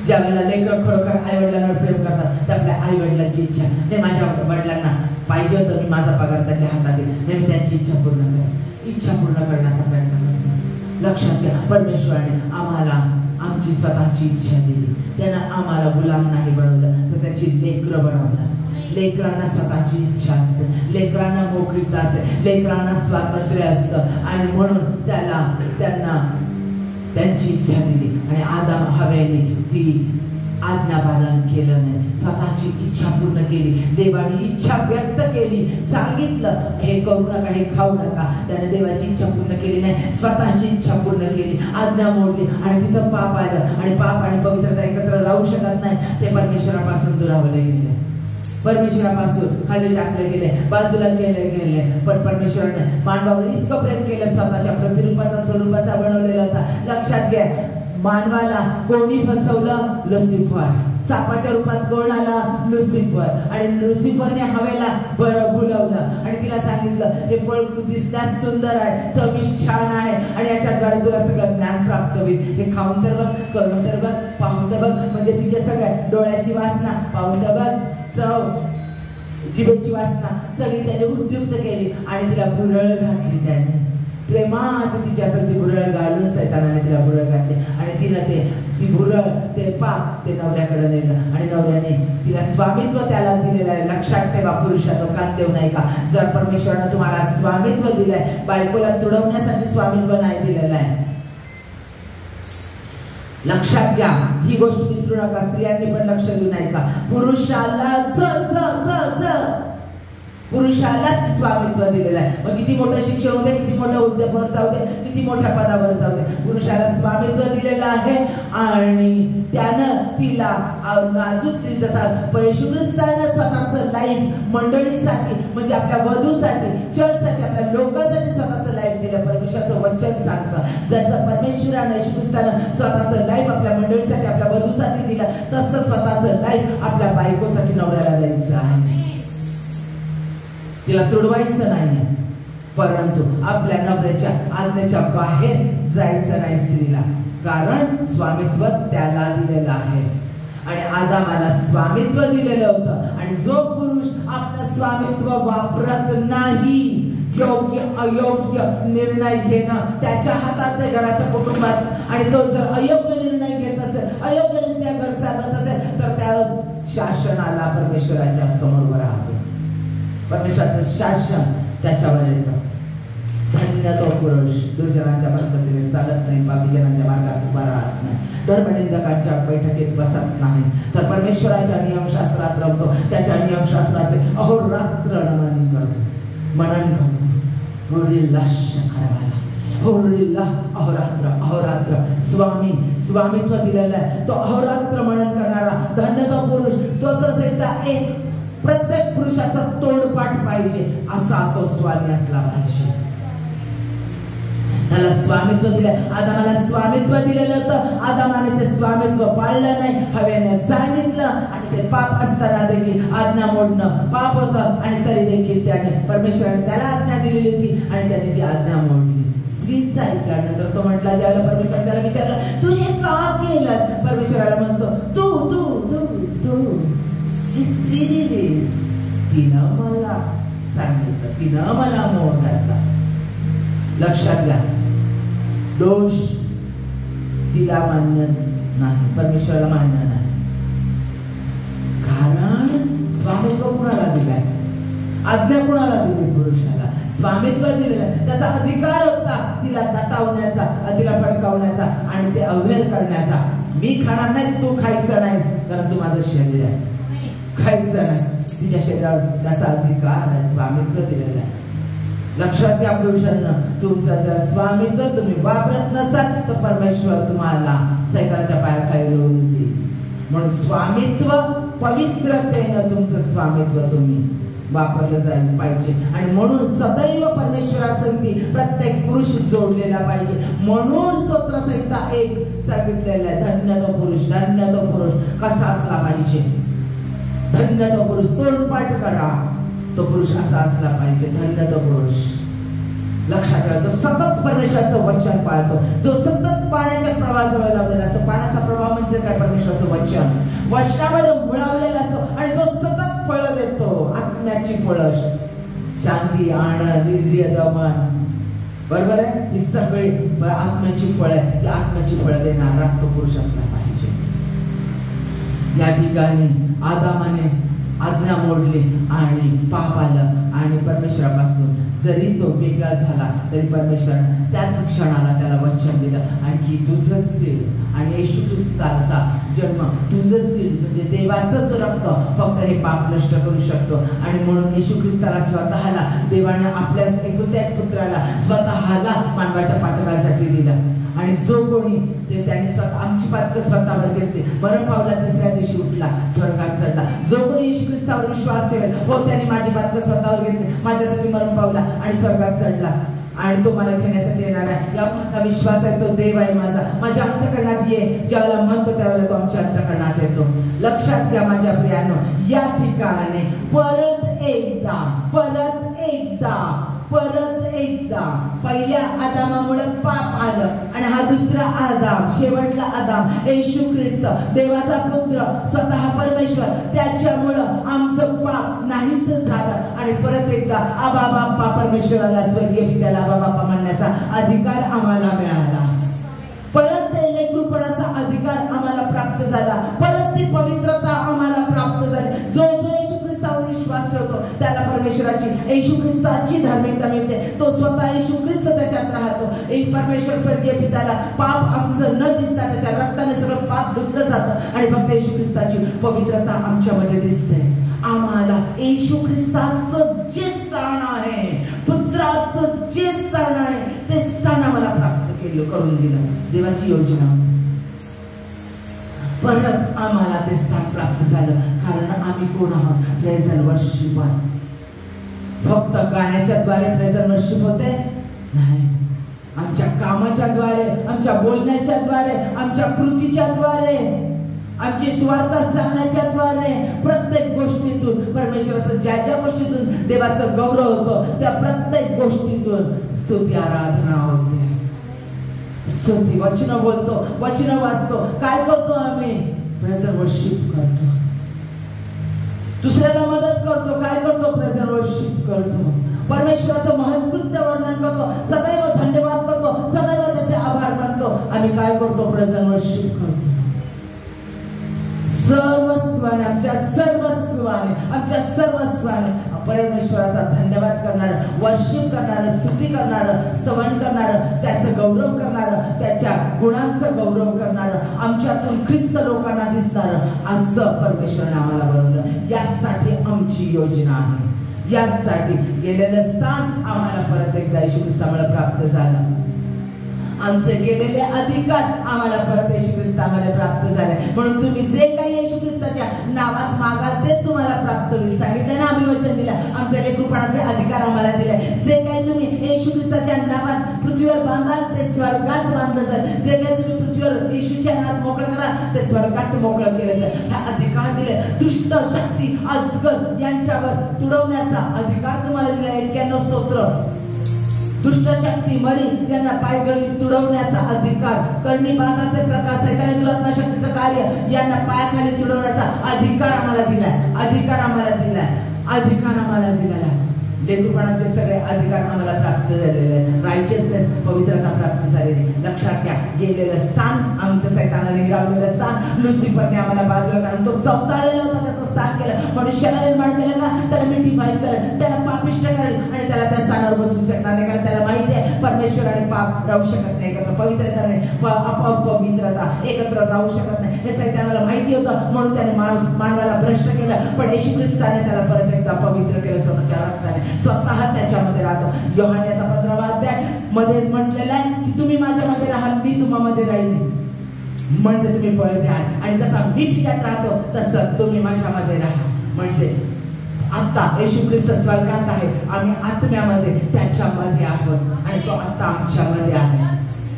ज्या वेळेला लेकर खरोखर आई वडिलांवर प्रेम करतात तर आपल्या आई वडिलांची इच्छा, नाही माझ्या वडिलांना पाहिजे होतं मी माझा पगार त्यांच्या हातात देईल, नाही मी त्यांची इच्छा पूर्ण करेन, इच्छा पूर्ण करण्याचा प्रयत्न करतो. लक्षात घ्या, परमेश्वराने आम्हाला आमची स्वतःची इच्छा दिली. त्यानं आम्हाला गुलाम नाही बनवलं, तर त्याची लेकरं बनवलं. लेकरांना स्वतःची इच्छा असते, लेकरांना मोकळीकता असते, लेकरांना स्वातंत्र्य असतं. आणि म्हणून त्यांना त्यांची इच्छा दिली. आणि आदम हव्याने ती आज्ञा पालन केलं नाही, स्वतःची इच्छा पूर्ण केली. देवाने इच्छा व्यक्त केली, सांगितलं हे करू नका, हे खाऊ नका. त्याने देवाची इच्छा पूर्ण केली नाही, स्वतःची इच्छा पूर्ण केली, आज्ञा मोडली. आणि तिथं पाप आलं. आणि पाप आणि पवित्रता एकत्र राहू शकत नाही. ते परमेश्वरापासून दुरावले गेले, परमेश्वरापासून खाली टाकले गेले, बाजूला केले गेले. पण परमेश्वराने मानवावर इतकं प्रेम केलं, स्वतःच्या प्रतिरूपाचा स्वरूपाचा बनवलेला होता. लक्षात घ्या, मानवाला कोणी फसवलं, लुसिफर. सापाच्या रूपात कोण आला, लुसिफर. आणि लुसिफरने हवेला भुलवलं आणि तिला सांगितलं हे फळ दिसण्यास सुंदर आहे, चविष्ट छान आहे, आणि याच्याद्वारे तुला सगळं ज्ञान प्राप्त होईल. हे खाऊन तर बघ, करून तर बघ, पाहून तर बघ. म्हणजे तिच्या सगळ्या डोळ्याची वासना, पाहून तर बघ, चव, जिभेची वासना सगळी त्याने उद्युक्त केली आणि तिला भुरळ घातली. त्याने प्रेमात तिच्यासाठी भुरळ घालून सैतानाने तिला भुरळ घातली. आणि तिनं ती भुरळ, ते पाप ते नवऱ्याकडे नेलं. आणि नवऱ्याने तिला स्वामित्व त्याला दिलेलं आहे. लक्षात ठेवा, पुरुषाला कान देऊ नाही का. जर परमेश्वरानं तुम्हाला स्वामित्व दिलंय, बायकोला तुडवण्यासाठी स्वामित्व नाही दिलेलं आहे. लक्षात घ्या, ही गोष्ट विसरू नका. स्त्रियांनी पण लक्ष देऊ नाही का. पुरुषालाच स्वामित्व दिलेलं आहे. मग किती मोठं शिक्षण होते, किती मोठ्या उद्योगावर जाऊ दे, किती मोठ्या पदावर जाऊ दे, पुरुषाला स्वामित्व दिलेलं आहे. आणि त्यानं तिला नाजूक स्त्री, जसा पैशुनुस्तानं स्वतःचं लाईफ मंडळीसाठी, म्हणजे आपल्या वधूसाठी, चर्चसाठी, आपल्या लोकांसाठी स्वतःचं लाईफ दिलं. परमेश्वराचं वचन सांगतं, जसं परमेश्वरानं येशूख्रिस्तानं स्वतःचं लाईफ आपल्या मंडळीसाठी, आपल्या वधूसाठी दिलं, तसं स्वतःचं लाईफ आपल्या बायकोसाठी, नवऱ्याला द्यायचं आहे. तिला तुडवायचं नाही, परंतु आपल्या नवऱ्याच्या आज्ञेच्या बाहेर जायचं नाही स्त्रीला. कारण स्वामित्व त्याला दिलेलं आहे. आणि आदामाला स्वामित्व दिलेलं होतं. आणि जो पुरुष आपलं स्वामित्व वापरत नाही, योग्य अयोग्य निर्णय घेणं त्याच्या हातात आहे, घराचा, कुटुंबाचा. आणि तो जर अयोग्य निर्णय घेत असेल, अयोग्यरित्या घर चालवत असेल, तर त्या शासनाला परमेश्वराच्या समोर राहतो. परमेश्वराचं शासन त्याच्यावर येतं. धन्य तो पुरुष, दुर्जनांच्या पद्धतीने चालत नाही, पापीजनांच्या मार्गात उभा राहत नाही. धर्मनिंदकांच्या बैठकीत बसत नाही, तर परमेश्वराच्या नियमशास्त्रात रमतो, त्याच्या नियमशास्त्राचे अहोरात्र मनन करतो. अहोरात्र अहोरात्र स्वामित्व दिलेलं आहे. तो अहोरात्र मनन करणारा धन्य तो पुरुष. स्तोत्रसहिता एक प्रत्येक पुरुषाचा तोंडपाठ पाहिजे असा तो स्वामी असला पाहिजे. त्याला स्वामित्व दिलं. आदामाला स्वामित्व दिलेलं होतं. आदामाने ते स्वामित्व पाळलं नाही. हवेने सांगितलं आणि ते पाप असताना देखील आज्ञा मोडणं पाप होतं आणि तरी देखील त्याने परमेश्वराने त्याला आज्ञा दिलेली होती आणि त्याने ती आज्ञा मोडली. स्त्रीचा ऐकल्यानंतर तो म्हटला, ज्यावेळेला परमेश्वर त्याला विचारलं तू हे का केलंस, परमेश्वराला म्हणतो तू तू तू तू जी स्त्री दिलीस तिनं मला सांगितलं, तिनं मला मोह घातला. लक्षात घ्या, दोष तिला मान्यच नाही, परमेश्वराला मान्य नाही. कारण स्वामित्व कुणाला दिलाय, आज्ञा कुणाला दिली, पुरुषाला स्वामित्व दिलेलं. त्याचा अधिकार होता तिला दटावण्याचा, तिला फडकावण्याचा आणि ते अवहेर करण्याचा. मी खाणार नाही, तू खायचं नाहीस, कारण तू माझं शरीर आहे, खायचं नाही. तिच्या शरीरावर त्याचा अधिकार आहे, स्वामित्व दिलेलं आहे. लक्षात घ्या पुरुषांना, तुमचं जर स्वामित्व तुम्ही वापरत नसाल तर परमेश्वर तुम्हाला सैतानाच्या पायाखाली लोळून देईल. म्हणून स्वामित्व पवित्रतेनं तुमचं स्वामित्व तुम्ही वापरलं जायला पाहिजे. आणि म्हणून सदैव परमेश्वरासंगती प्रत्येक पुरुष जोडलेला पाहिजे. म्हणून स्तोत्रसंहिता 1 सांगितलेलं आहे, धन्य तो पुरुष, धन्य तो पुरुष कसा असला पाहिजे. धन्य तो पुरुष, तोंडपाठ करा, तो पुरुष असा असला पाहिजे, धन्य तो पुरुष. लक्षात ठेवा, जो सतत परमेश्वराचं वचन पाळतो, जो सतत पाण्याच्या प्रवाहाजवळ लावलेला असतो. पाण्याचा प्रवाह म्हणजे काय, परमेश्वराचं वचन वचनामध्ये मुळावलेला असतो आणि जो सतत फळं देतो, आत्म्याची फळं, शांती, आनंद, इंद्रिय दमन, बरोबर आहे, ही सगळी आत्म्याची फळं आहे. ती आत्म्याची फळं देणारा तो पुरुष असला पाहिजे. या ठिकाणी आदामाने आज्ञा मोडली आणि पाप आलं आणि परमेश्वरापासून जरी तो वेगळा झाला तरी परमेश्वराने त्याच क्षणाला त्याला वचन दिलं, आणखी तुझं सील आणि येशू ख्रिस्ताचा जन्म, तुझं सील म्हणजे देवाचंच रक्त फक्त हे पाप नष्ट करू शकतो. आणि म्हणून येशू ख्रिस्ताला स्वतःला देवाने आपल्या एकुलत्या एक पुत्राला स्वतःला मानवाच्या पातकासाठी दिलं. आणि जो कोणी ते त्यांनी स्वतः आमची पातकं स्वतःवर घेतली, मरण पावला, तिसऱ्या दिवशी उठला, स्वर्गात चढला. जो कोणी येशू ख्रिस्तावर विश्वास ठेवेल, हो त्यांनी माझी पातकं स्वतःवर घेतली, माझ्यासाठी मरण पावला आणि स्वर्गात चढला आणि तो मला घेण्यासाठी येणार आहे. याचा विश्वास आहे, तो देव आहे माझा, माझ्या अंतःकरणात ये. ज्यावेळेला म्हणतो त्यावेळेला तो आमच्या अंतःकरणात येतो. लक्षात घ्या माझ्या प्रियांनो, या ठिकाणी परत एकदा पहिल्या आदामामुळे पाप आलं आणि हा दुसरा आदाम, शेवटला आदाम येशू ख्रिस्त, देवाचा पुत्र, स्वतः परमेश्वर, त्याच्यामुळं आमचं पाप नाहीस झालं आणि परत एकदा आबा बाप्पा, परमेश्वराला, स्वर्गीय पित्याला आबा बाप्पा म्हणण्याचा अधिकार आम्हाला मिळाला. परत ते लेकरूपणाचा अधिकार आम्हाला प्राप्त झाला. परत ती पवित्रता आम्हाला प्राप्त झाली. जो येशू ख्रिस्तावर विश्वास ठेवतो त्याला परमेश्वराची, येशू ख्रिस्ताची धार्मिकता मिळते. तो स्वतः येशू ख्रिस्त त्याच्यात राहतो. परमेश्वर स्वर्गीय पित्याला पाप आमचं न दिसता त्याच्या रक्ताने सगळं पाप धुतलं जातं आणि फक्त येशू ख्रिस्ताची पवित्रता आमच्यामध्ये दिसते. आम्हाला येशू ख्रिस्ताचं जे स्थान आहे, पुत्राचं जे स्थान आहे, ते स्थान आम्हाला प्राप्त करून दिलं. देवाची योजना होती. परत आम्हाला ते स्थान प्राप्त झालं, कारण आम्ही कोण आहोत, प्रेज अँड वर्शिप. फक्त गाण्याच्या द्वारे प्रेज अँड वर्शिप होते नाही, आमच्या कामाच्या द्वारे, आमच्या बोलण्याच्या द्वारे, आमच्या कृतीच्या द्वारे, आमची स्वार्थ सांगण्याच्या द्वारे, प्रत्येक गोष्टीतून परमेश्वराचं ज्या ज्या गोष्टीतून देवाचं गौरव होतो त्या प्रत्येक गोष्टीतून स्तुती आराधना होते. स्तुती, वचन बोलतो, वचन वाचतो, काय करतो आम्ही, प्रेज अँड वर्शिप करतो. दुसऱ्याला मदत करतो, काय करतो, प्रेज अँड वर्शिप करतो. परमेश्वराचं महत्कृत्य वर्णन करतो, सदैव धन्यवाद करतो, सदैव त्याचे आभार मानतो. आम्ही काय करतो, प्रेज अँड वर्शिप करतो. सर्वस्वाने, आमच्या सर्वस्वाने आमच्या सर्वस्वाने परमेश्वराचा धन्यवाद करणार, वर्शिप करणार, स्तुती करणार, स्तवन करणार, त्याचं गौरव करणार, त्याच्या गुणांचा गौरव करणार, आमच्यातून ख्रिस्त लोकांना दिसणार असं परमेश्वराने आम्हाला बनवलं. यासाठी आमची योजना आहे. यासाठी गेलेलं स्थान आम्हाला परत एकदा येशू ख्रिस्तामुळे प्राप्त झालं. आमचे गेलेले अधिकार आम्हाला परत येशू ख्रिस्तामध्ये प्राप्त झाले. म्हणून तुम्ही जे काही येशू ख्रिस्ताच्या नावात मागाल ते तुम्हाला प्राप्त होईल. सांगितलं ना, आम्ही वचन दिलं, आमचे लेकरूपणाचे अधिकार आम्हाला दिले. जे काही तुम्ही येशू ख्रिस्ताच्या नावात पृथ्वीवर बांधाल ते स्वर्गात बांधलं जाईल. जे काही तुम्ही पृथ्वीवर येशूच्या नावात मोकळं कराल ते स्वर्गात मोकळं केलं जाईल. हा अधिकार दिले. दुष्ट शक्ती अजगर यांच्यावर तुडवण्याचा अधिकार तुम्हाला दिला. 91 स्तोत्र. दुष्ट शक्ती मरी यांना पायगळी तुडवण्याचा अधिकार, करणी बाधाचे प्रकार, सैतानी दुरात्मा शक्तीचं कार्य यांना पायाखाली तुडवण्याचा अधिकार आम्हाला दिलाय. अधिकार आम्हाला दिलाय. अधिकार आम्हाला दिलेला. लेकरूपणाचे सगळे अधिकार आम्हाला प्राप्त झालेले आहेत. रायचियसनेस, पवित्रता प्राप्त झालेली. लक्षात घ्या, गेलेलं स्थान आमचं सैतानाने हिरावलेलं स्थान लुसिफरने आम्हाला बाजूला, कारण तो चवताळलेला होता, त्याचं स्थान केलं. मनुष्याला निर्माण केलं का त्याला मिटिफाईल करेल, त्याला पापिष्ट करेल आणि त्याला त्या स्थानावर बसू शकणार नाही. कारण त्याला माहिती आहे परमेश्वराने पाप राहू शकत नाही एकत्र, पवित्रता नाही, अपवित्रता एकत्र राहू शकत नाही. हे सैतानाला माहिती होतं. म्हणून त्याने मानवाला भ्रष्ट केलं. पण येशू ख्रिस्ताने त्याला परत एकदा पवित्र केलं स्वतःच्या रक्ताने. स्वतः त्याच्यामध्ये राहतो. योहानाचा 15वा अध्याय मध्ये म्हटलेला आहे की तुम्ही माझ्यामध्ये राहाल, मी तुम्हामध्ये राहील, म्हणजे तुम्ही फळ द्याल. आणि जसा मी पित्यात राहतो तसं तुम्ही माझ्यामध्ये राहा. म्हणजे आता येशू ख्रिस्त स्वर्गात आहे, आम्ही आत्म्यामध्ये त्याच्यामध्ये आहोत आणि तो आता आमच्यामध्ये आहे.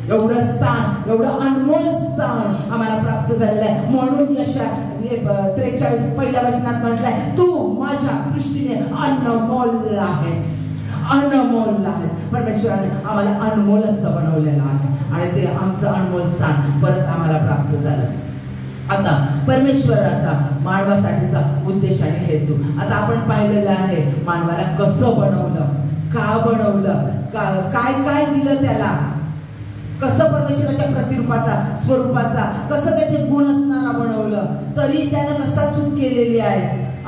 एवढं स्थान, एवढं अनमोल स्थान आम्हाला प्राप्त झालेलं आहे. म्हणून यशा 43 पहिल्या वचनात म्हटलंय, तू माझ्या दृष्टीने अनमोल आहेस, अनमोल आहेस. परमेश्वराने आम्हाला अनमोल असं बनवलेलं आहे आणि ते आमचं अनमोल स्थान परत आम्हाला प्राप्त झालं. आता परमेश्वराचा मानवासाठीचा उद्देश आणि हेतू आता आपण पाहिलेलं आहे. मानवाला कसं बनवलं, का बनवलं, काय काय दिलं त्याला, कसं परमेश्वराच्या प्रतिरूपाचा, स्वरूपाचा, कसं त्याचे गुण असणारा बनवलं, तरी त्यानं कसा चूक केलेली आहे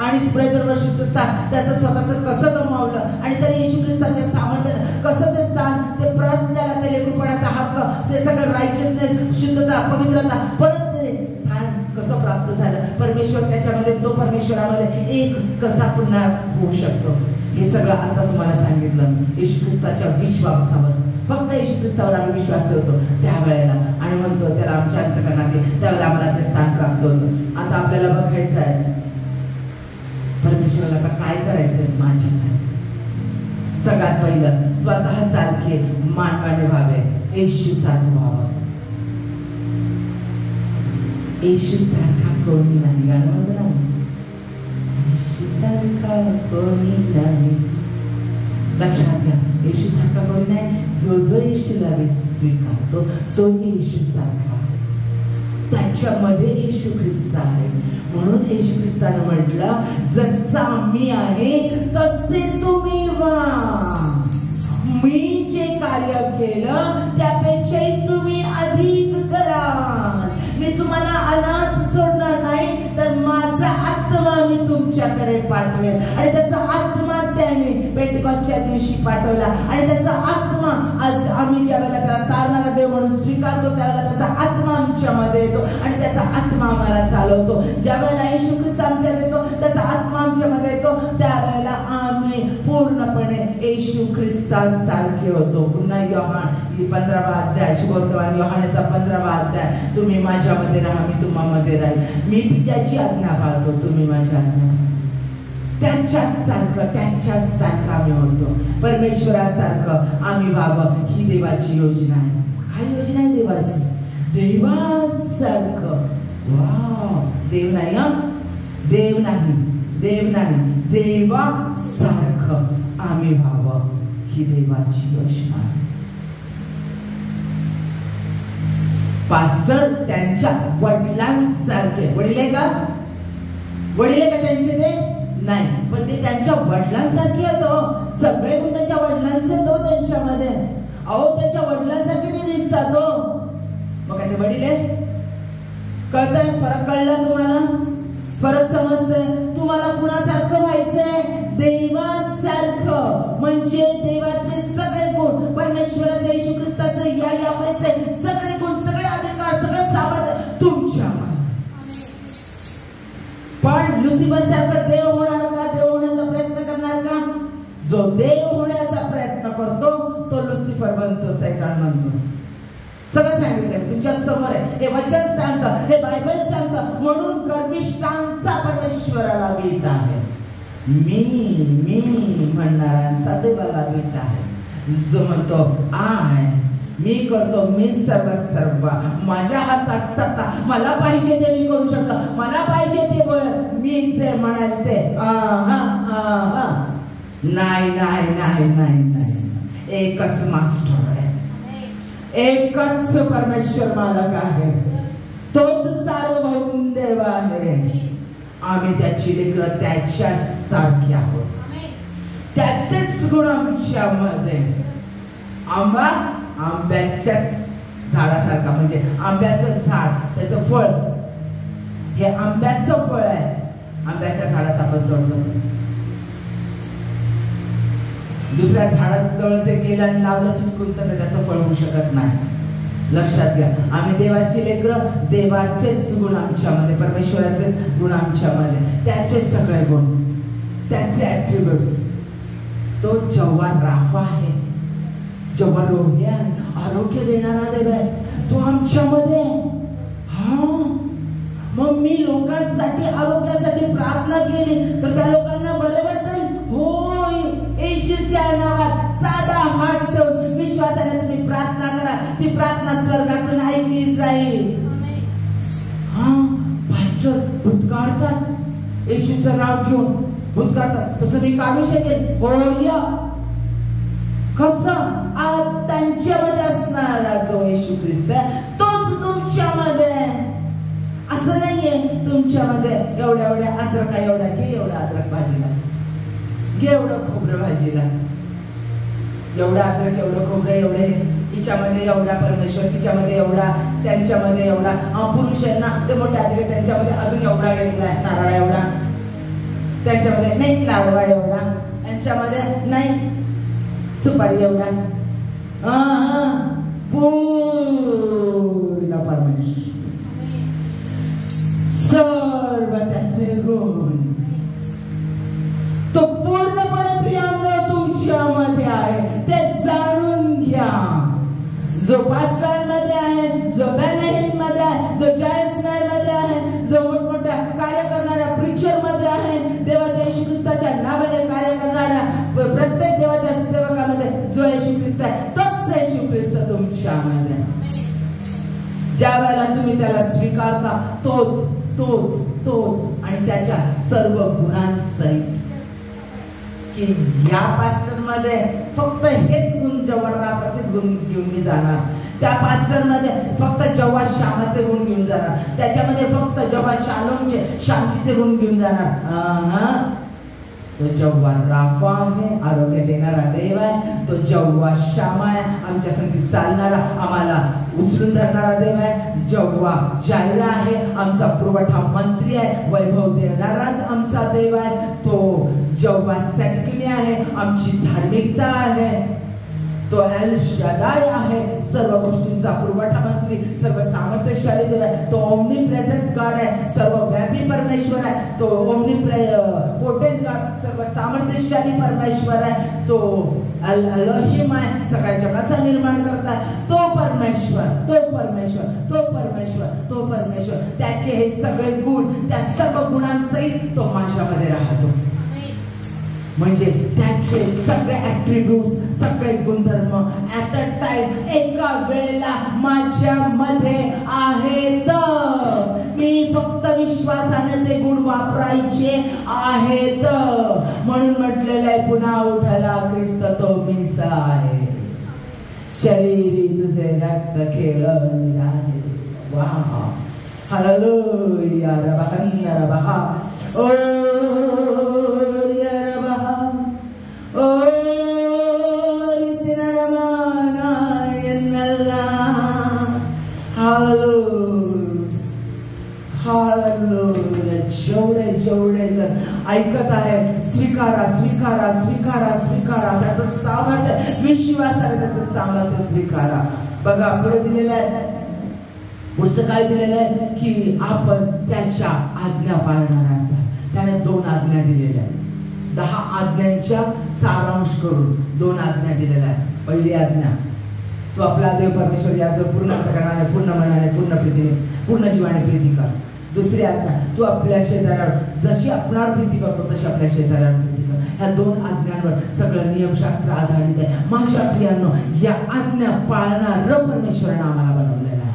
आणि प्रेझर्वेशनचं स्थान त्याचं स्वतःचं कसं गमावलं आणि तरी येशू ख्रिस्ताच्या सामर्थ्यानं कसं ते स्थान, ते परत त्याला ते लेकरूपणाचा हक्क, ते सगळं रायचियसनेस, शुद्धता, पवित्रता, परत ते स्थान कसं प्राप्त झालं. परमेश्वर त्याच्यामध्ये, तो परमेश्वरामध्ये एक कसा पुन्हा होऊ शकतो, हे सगळं आता तुम्हाला सांगितलं. येशू ख्रिस्ताच्या विश्वासावर, फक्त येशू ख्रिस्तावर आम्ही विश्वास ठेवतो त्यावेळेला आणि म्हणतो त्याला आमच्या अंतःकरणात, त्यावेळेला आम्हाला ते स्थान प्राप्त होतं. आता आपल्याला बघायचं आहे परमेश्वराला काय करायचंय माझ्याकडे. सगळ्यात पहिलं स्वतः सारखे मानवाने व्हावे, येशू सारखं व्हावं. येशू सारखा कोणी नाही, गाणं म्हणतो ना, येशू सारखा कोणी नाही. लक्षात घ्या, येशू सारखा कोणी नाही. जो जो येशूला स्वीकारतो तो येशू सारखा, त्याच्यामध्ये येशू ख्रिस्त आहे. म्हणून येशू ख्रिस्तानं म्हटलं, जसा मी आहे तसे तुम्ही व्हा. मी जे कार्य केलं त्यापेक्षाही तुम्ही अधिक करा. मी तुम्हाला अनाथ सोडणार नाही, तर माझा आत्मा मी तुमच्याकडे पाठवेल. आणि त्याचा आत्मा त्याने पेंटेकॉस्टच्या दिवशी पाठवला आणि त्याचा आत्मा आज आम्ही ज्या वेळेला त्याला तारणारा देव म्हणून स्वीकारतो त्यावेळेला त्याचा आत्मा आमच्यामध्ये येतो आणि त्याचा आत्मा आम्हाला चालवतो. ज्या वेळेला येशू ख्रिस्त आमच्यात येतो, त्याचा आत्मा आमच्यामध्ये येतो, त्यावेळेला आम्ही पूर्णपणे येशू ख्रिस्तासारखे होतो. पुन्हा योहान 15वा अध्याय, शुभवर्तमान योहानाचा 15वा अध्याय, तुम्ही माझ्यामध्ये राहा, मी तुम्हामध्ये राहील. मी पित्याची आज्ञा पाळतो, तुम्ही माझ्या आज्ञा. त्याच्यासारखं आम्ही होतो. परमेश्वरासारखं आम्ही व्हावं, ही देवाची योजना आहे. काय योजना आहे देवाची? देवासारखं. वाव, देव नाही, देव नाही, देव नाही, देवासारखं आम्ही व्हावं, ही देवाची योजना आहे. पास्टर त्यांच्या वडिलांसारखे, वडील आहे का? वडील आहे का त्यांचे? ते नाही, पण ते त्यांच्या वडिलांसारखे होतो. सगळे गुण त्यांच्या वडिलांचे तो त्यांच्यामध्ये. अहो, त्यांच्या वडिलांसारखे ते दिसतात. मग काय ते वडील आहे? कळतंय? फरक कळला तुम्हाला? फरक समजतोय? तुम्हाला कुणासारखं व्हायचंय? देवासारखं. म्हणजे देवाचे सगळे गुण, परमेश्वराचे येशू ख्रिस्ताचे यावेचे सगळे गुण, सगळे अधिकार, सगळं सामर्थ्य तुमच्यामध्ये. पण लुसिफर सारखं देव होणार का? देव होण्याचा प्रयत्न करणार का? जो देव होण्याचा प्रयत्न करतो तो लुसिफर बनतो, सैतान बनतो. सगळं सांगितलं तुमच्या समोर आहे. हे वचन सांगतं, हे बायबल सांगतं. म्हणून गर्विष्ठांचा परमेश्वराला वीट आहे. मी म्हणणाऱ्यांचा देवाला वीट आहे. जो म्हणतो मी करतो, मी सर्व, माझ्या हातात सत्ता, मला पाहिजे ते मी करू शकतो, मला पाहिजे ते मी जे म्हणाल ते. नाही. एकच मास्टर आहे, एकच परमेश्वर मालक आहे, तोच सार्वभौम देव आहे. आम्ही त्याची लेकरं त्याच्या सारखे आहोत. त्याचेच गुण आमच्यामध्ये. आंबा आंब्याच्याच झाडासारखा, म्हणजे आंब्याचं झाड, त्याचं फळ हे आंब्याचं फळ आहे. आंब्याच्या झाडाचा आपण तोडतो, दुसऱ्या झाडाजवळ जे गेलं आणि लावलं चिटकून तर त्याचं फळ होऊ शकत नाही. लक्षात घ्या, आम्ही देवाची लेकरं, देवाचेच गुण आमच्यामध्ये, परमेश्वराचे गुण आमच्यामध्ये, त्याचे सगळे गुण, त्याचे ऍट्रिब्यूट्स. तो जेव्हा राफा आहे, जेव्हा रोगी आहे, आरोग्य देणारा देव आहे, तो आमच्यामध्ये. मग मी लोकांसाठी आरोग्यासाठी प्रार्थना केली तर त्या लोकांना बरं वाटेल? होय, येशूच्या नावात साधा हात ठेवून विश्वासाने तुम्ही प्रार्थना करा, ती प्रार्थना स्वर्गातून ऐकली जाईल. पास्टर भूत काढतात, येशूचं नाव घेऊन भूत काढतात, तसं मी काढू शकेल? होय. कसं? त्यांच्यामध्ये असणारा जो येशू ख्रिस्त आहे तोच तुमच्यामध्ये. असं नाहीये तुमच्यामध्ये एवढ्या अद्रक, एवढा घे, एवढा अद्रक भाजीला घे, एवढं खोबरं भाजीला, एवढं अद्रक, एवढं खोबरं, एवढे हिच्यामध्ये एवढा परमेश्वर, तिच्यामध्ये एवढा, त्यांच्यामध्ये एवढा. पुरुष आहे ना ते मोठे अद्रक, त्यांच्यामध्ये अजून एवढा घेतलाय, नारळ एवढा, त्यांच्यामध्ये नाही लाडवा एवढा, यांच्यामध्ये नाही सुपारी एवढा. पूर्ण परमेश्वर, सर्व त्याचे गुण, तो पूर्णपणे प्रियांनो तुमच्यामध्ये आहे. ते जाणून घ्या. जो पास्टरांमध्ये आहे, जो बेनहिम मध्ये आहे, जो जायसमॅन मध्ये आहे, जो मोठमोठ्या कार्य करणाऱ्या प्रीचर मध्ये आहे, देवाच्या येशू ख्रिस्ताच्या नावाने कार्य करणाऱ्या प्रत्येक देवाच्या सेवकामध्ये जो येशू ख्रिस्त आहे, तोच येशू ख्रिस्त तुमच्यामध्ये. ज्या वेळेला तुम्ही त्याला स्वीकारता, तोच आणि त्याच्या सर्व गुणांसहित. की या पास्टर मध्ये फक्त हेच गुण, जेव्हा राफाचेच गुण घेऊन मी जाणार, त्या पास्टर मध्ये फक्त जेव्हा श्यामाचे गुण घेऊन जाणार, त्याच्यामध्ये फक्त जेव्हा शालोमचे, शांतीचे गुण घेऊन जाणार. तो जेव्हा राफा आहे, आरोग्य देणारा देव आहे, तो जेव्हा श्यामा आहे, आमच्या संगीत चालणारा, आम्हाला उचलून धरणारा देव आहे, जेव्हा जायरा आहे, आमचा पुरवठा मंत्री आहे, वैभव देणारा आमचा देव आहे, तो जेव्हा सटकिनी आहे, आमची धार्मिकता आहे, तो एल शादाय आहे, सर्व गोष्टींचा पुरवठा मंत्री, सर्व सामर्थ्यशाली देव आहे, तो ओमनी प्रेझेन्स गॉड आहे, सर्व व्यापी परमेश्वर आहे, तो ओमनी पोटेंट गॉड, सर्व सामर्थ्यशाली परमेश्वर आहे, तो एलोहिम आहे, सगळ्या जगाचा निर्माण करता, तो परमेश्वर. त्याचे हे सगळे गुण, त्या सर्व गुणांसहित तो माझ्यामध्ये राहतो. म्हणजे त्याचे सगळे ऍट्रिब्यूट्स, सगळे गुणधर्म ऍट अ टाइम, एका वेळेला माझ्यामध्ये आहेत. मी फक्त विश्वासाने ते गुण वापरायचे आहेत. म्हणून म्हटलेलं आहे, पुन्हा उठला ख्रिस्त तो मीच आहे, शरीरी तुझे रक्त खेळले आहे. वाह, हालेलुया, रबहन्ना रबहा, ओ Hallelujah. जेवढे जण ऐकत आहे, स्वीकारा स्वीकारा स्वीकारा स्वीकारा. त्याचं सामर्थ्य, विश्वासाने त्याचं सामर्थ्य स्वीकारा. बघा पुढे दिलेलं आहे, पुढचं काय दिलेलं आहे की आपण त्याच्या आज्ञा पाळणारा असा. त्याने 2 आज्ञा दिलेल्या आहेत. 10 आज्ञांच्या सारांश करून 2 आज्ञा दिलेल्या आहेत. पहिली आज्ञा, तू आपला देव परमेश्वर याचं पूर्ण अंतःकरणाने, पूर्ण मनाने, पूर्ण प्रीतीने, पूर्ण जीवाने प्रीती कर. दुसरी आज्ञा, तू आपल्या शेजाऱ्यावर जशी आपणावर प्रीती करतो तशी आपल्या शेजाऱ्यावर प्रीती कर. ह्या 2 आज्ञांवर सगळं नियमशास्त्र आधारित आहे. माझ्या प्रियांनो, या आज्ञा पाळणारं परमेश्वराने आम्हाला बनवलेलं आहे.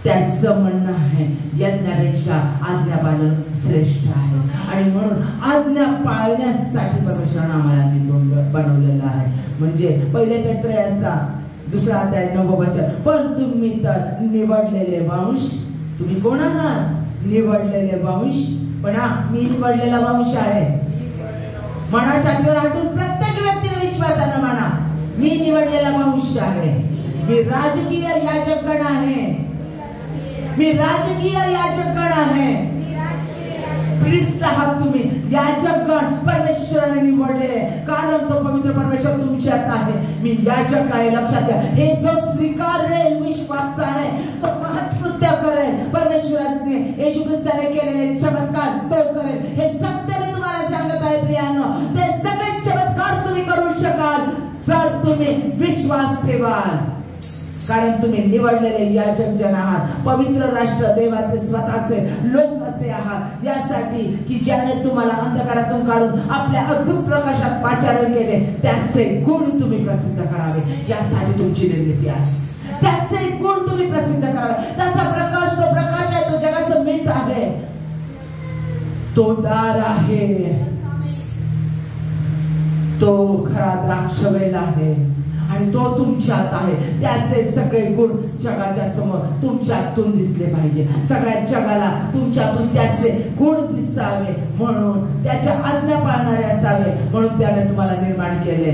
त्याचं म्हणणं आहे यज्ञापेक्षा आज्ञा पालन श्रेष्ठ आहे. आणि म्हणून आज्ञा पाळण्यासाठी परमेश्वराने आम्हाला बनवलेलं आहे. म्हणजे पहिले पेत्र यांचा 2 अध्याय 9 वचन, पण तुम्ही तर निवडलेले वंश. तुम्ही कोण आहात? निवडलेले वंश. पण मी निवडलेला वंश आहे. म्हणा छातीवर हाटून प्रत्येक व्यक्तीने विश्वासानं म्हणा, मी निवडलेला वंश आहे. मी राजकीय याजकगण आहे. मी राजकीय याजकगण आहे. ख्रिस्त आहात तुम्ही, याजकगण परमेश्वराने निवडलेले, कारण तो पवित्र परमेश्वर तुमच्यात आहे. मी याजक आहे. लक्षात घ्या, हे जो स्वीकारेल, विश्वास आहे, तो महत्कृत्य करेल. परमेश्वराने येशू ख्रिस्ताने केलेले चमत्कार तो करेल. हे सत्य मी तुम्हाला सांगत आहे प्रियांनो, ते सगळे चमत्कार तुम्ही करू शकाल जर तुम्ही विश्वास ठेवाल. कारण तुम्ही निवडलेले याजक जन आहात, पवित्र राष्ट्र, देवाचे स्वतःचे लोक असे आहात, यासाठी की ज्याने तुम्हाला अंधकारातून काढून आपल्या अद्भुत प्रकाशात पाचारण केले, त्याचे गुण तुम्ही प्रसिद्ध करावे. यासाठी तुमची निर्मिती आहे. त्याचे गुण तुम्ही प्रसिद्ध करावे. त्याचा प्रकाश, तो प्रकाश आहे, तो जगाचं मीठ आहे, तो दार आहे, तो खरा द्राक्षवेल आहे आणि तो तुमच्यात आहे. त्याचे सगळे गुण जगाच्या समोर तुमच्यातून दिसले पाहिजे. सगळ्या जगाला तुमच्यातून त्याचे गुण दिसावे, म्हणून त्याच्या आज्ञा पाळणारे असावे, म्हणून त्याने तुम्हाला निर्माण केले.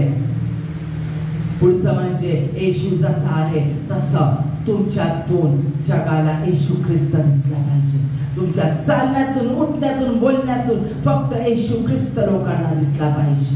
पुढचं म्हणजे येशू जसा आहे तसं तुमच्यातून जगाला येशू ख्रिस्त दिसला पाहिजे. तुमच्या चालण्यातून, उठण्यातून, बोलण्यातून फक्त येशू ख्रिस्त लोकांना दिसला पाहिजे.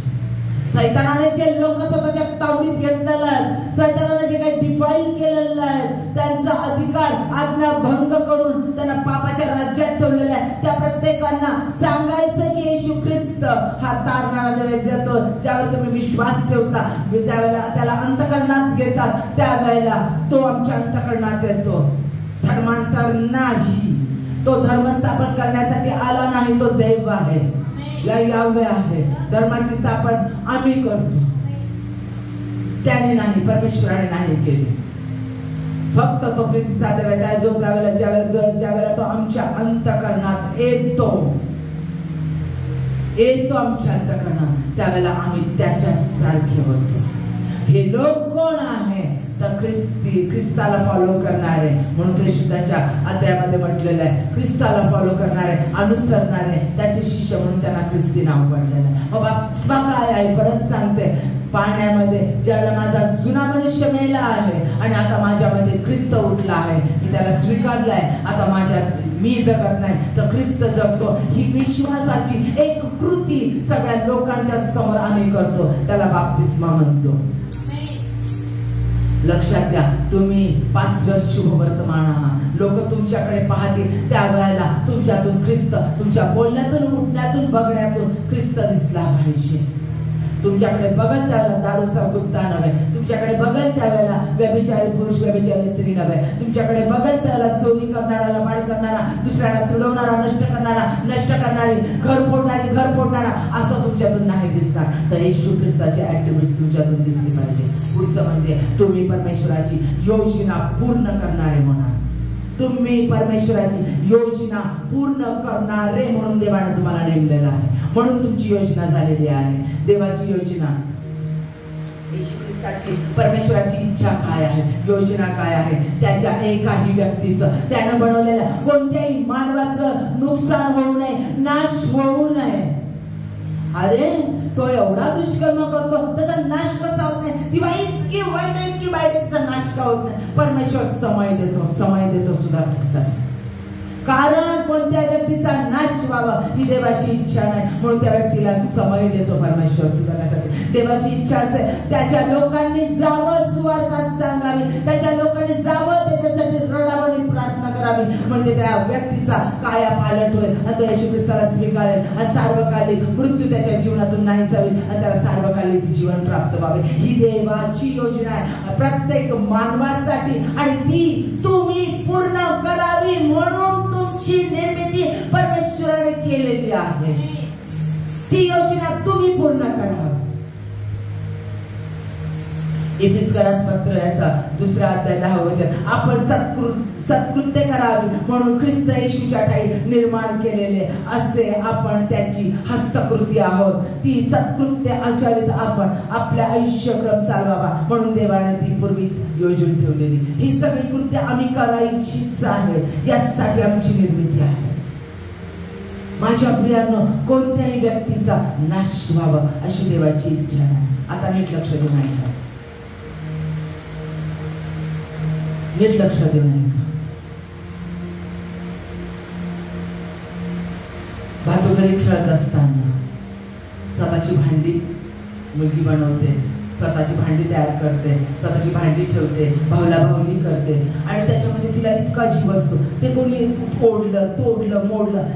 सैतानाने जे लोक स्वतःच्या तावडीत घेतलेलं आहे, सैतानाने जे काही डिफाईन केलेलं आहे, त्यांचा अधिकार आज्ञा भंग करून त्यांना पापाच्या राज्यात ठेवलेला आहे. त्या प्रत्येकांना सांगायचं की येशू ख्रिस्त हा तारणारा देव देतो. ज्यावर तुम्ही विश्वास ठेवता, त्यावेळेला त्याला अंतःकरणात घेता, त्यावेळेला तो आमच्या अंतःकरणात येतो. धर्मांतर नाही, तो धर्म स्थापन करण्यासाठी आला नाही, तो दैव आहे, यावे आहे. धर्माची स्थापन आम्ही करतो, त्याने नाही, परमेश्वराने नाही केली. फक्त तो प्रीतीचा देव आहे, जो ज्यावेळेला तो आमच्या अंतःकरणात येतो आमच्या अंतःकरणात, त्यावेळेला आम्ही त्याच्या सारखे होतो. हे लोक कोण आहे? तर ख्रिस्ताला फॉलो करणारे. म्हणून प्रेषितांच्या अध्यायामध्ये म्हटलेलं आहे, ख्रिस्ताला फॉलो करणारे, अनुसरणारे, त्याचे शिष्य म्हणून त्यांना ख्रिस्ती नाव पडलेलं आहे. मग बाप्तिस्मा काय आहे? परत सांगते, पाण्यामध्ये ज्याला माझा जुना मनुष्य मेला आहे आणि आता माझ्यामध्ये ख्रिस्त उठला आहे, मी त्याला स्वीकारलाय, आता माझ्यात मी जगत नाही तर ख्रिस्त जगतो. ही विश्वासाची एक कृती सगळ्या लोकांच्या समोर आम्ही करतो, त्याला बाप्तिस्मा म्हणतो. लक्षात घ्या, तुम्ही 5व्या शुभ वर्तमान आहात. लोक तुमच्याकडे पाहतील, त्यावेळेला तुमच्यातून ख्रिस्त, तुमच्या बोलण्यातून, उठण्यातून, बघण्यातून ख्रिस्त दिसला पाहिजे. तुमच्याकडे बघल त्यावेळेला दारूचा गुत्ता नव्हे, तुमच्याकडे बघल त्यावेळेला व्यभिचारी पुरुष, व्यभिचारी स्त्री नव्हे, तुमच्याकडे बघल त्यावेळेला चोरी करणारा, लबाड करणारा, दुसऱ्याला तुडवणारा, नष्ट करणारी, घर फोडणारा असं तुमच्यातून नाही दिसणार. तर येशू ख्रिस्ताची ऍक्टिव्हिटी तुमच्यातून दिसली पाहिजे. पुढचं म्हणजे तुम्ही परमेश्वराची योजना पूर्ण करणारे म्हणा. तुम्ही परमेश्वराची योजना पूर्ण करणारे म्हणून देवाने तुम्हाला नेमलेलं आहे, म्हणून तुमची योजना झालेली आहे. देवाची योजना, येशू ख्रिस्ताची, परमेश्वराची इच्छा काय आहे, योजना काय आहे? त्याच्या एकाही व्यक्तीचं, त्यानं बनवलेल्या कोणत्याही मानवाचं नुकसान होऊ नये, नाश होऊ नये. अरे तो एवढा दुष्कर्म करतो, त्याचा नाश कसा होत नाही? ती बाई इतकी वाईट आहे, इतकी वाईट आहे, त्याचा नाश का होत नाही? परमेश्वर समय देतो सुधारण्यासाठी. कारण कोणत्या व्यक्तीचा नाश व्हावा ही देवाची इच्छा नाही. म्हणून त्या व्यक्तीला समय देतो परमेश्वर सुधारण्यासाठी. देवाची इच्छा असते त्याच्या लोकांनी जावं, सुवार्ता सांगावी, त्याच्या लोकांनी जावं, त्याच्यासाठी रडावं आणि प्रार्थना करावी. म्हणजे त्या व्यक्तीचा काया पालट होईल आणि तो येशू ख्रिस्ताला स्वीकारेल आणि सार्वकालिक मृत्यू त्याच्या जीवनातून नाही जाईल आणि त्याला सार्वकालिक जीवन प्राप्त व्हावे. ही देवाची योजना आहे प्रत्येक मानवासाठी आणि ती तुम्ही पूर्ण करावी म्हणून तुमची निर्मिती परमेश्वराने केलेली आहे. ती योजना तुम्ही पूर्ण करा. इफिसकरास पत्र याचा 2 अध्याय 10 वचन, आपण सत्कृत्य करावी म्हणून ख्रिस्त येशूच्या ठाई निर्माण केलेले असे आपण त्याची हस्तकृती आहोत. ती सत्कृत्य आचरित आपण आपल्या आयुष्यक्रम चालवावा म्हणून देवाने ती पूर्वीच योजून ठेवलेली. ही सगळी कृत्य आम्ही करायचीच आहे. यासाठी आमची निर्मिती आहे. माझ्या प्रियांनो, कोणत्याही व्यक्तीचा नाश व्हावा अशी देवाची इच्छा नाही. आता नीट लक्ष देऊ नये का? नीट लक्ष देऊ नये का? भातुकली खेळत असताना स्वतःची भांडी मुलगी बनवते, स्वतःची भांडी तयार करते, स्वतःची भांडी ठेवते, भावला भावली करते आणि त्याच्यामध्ये तिला इतका जीव असतो. ते कोणी ओढलं, तोडलं, मोडलं,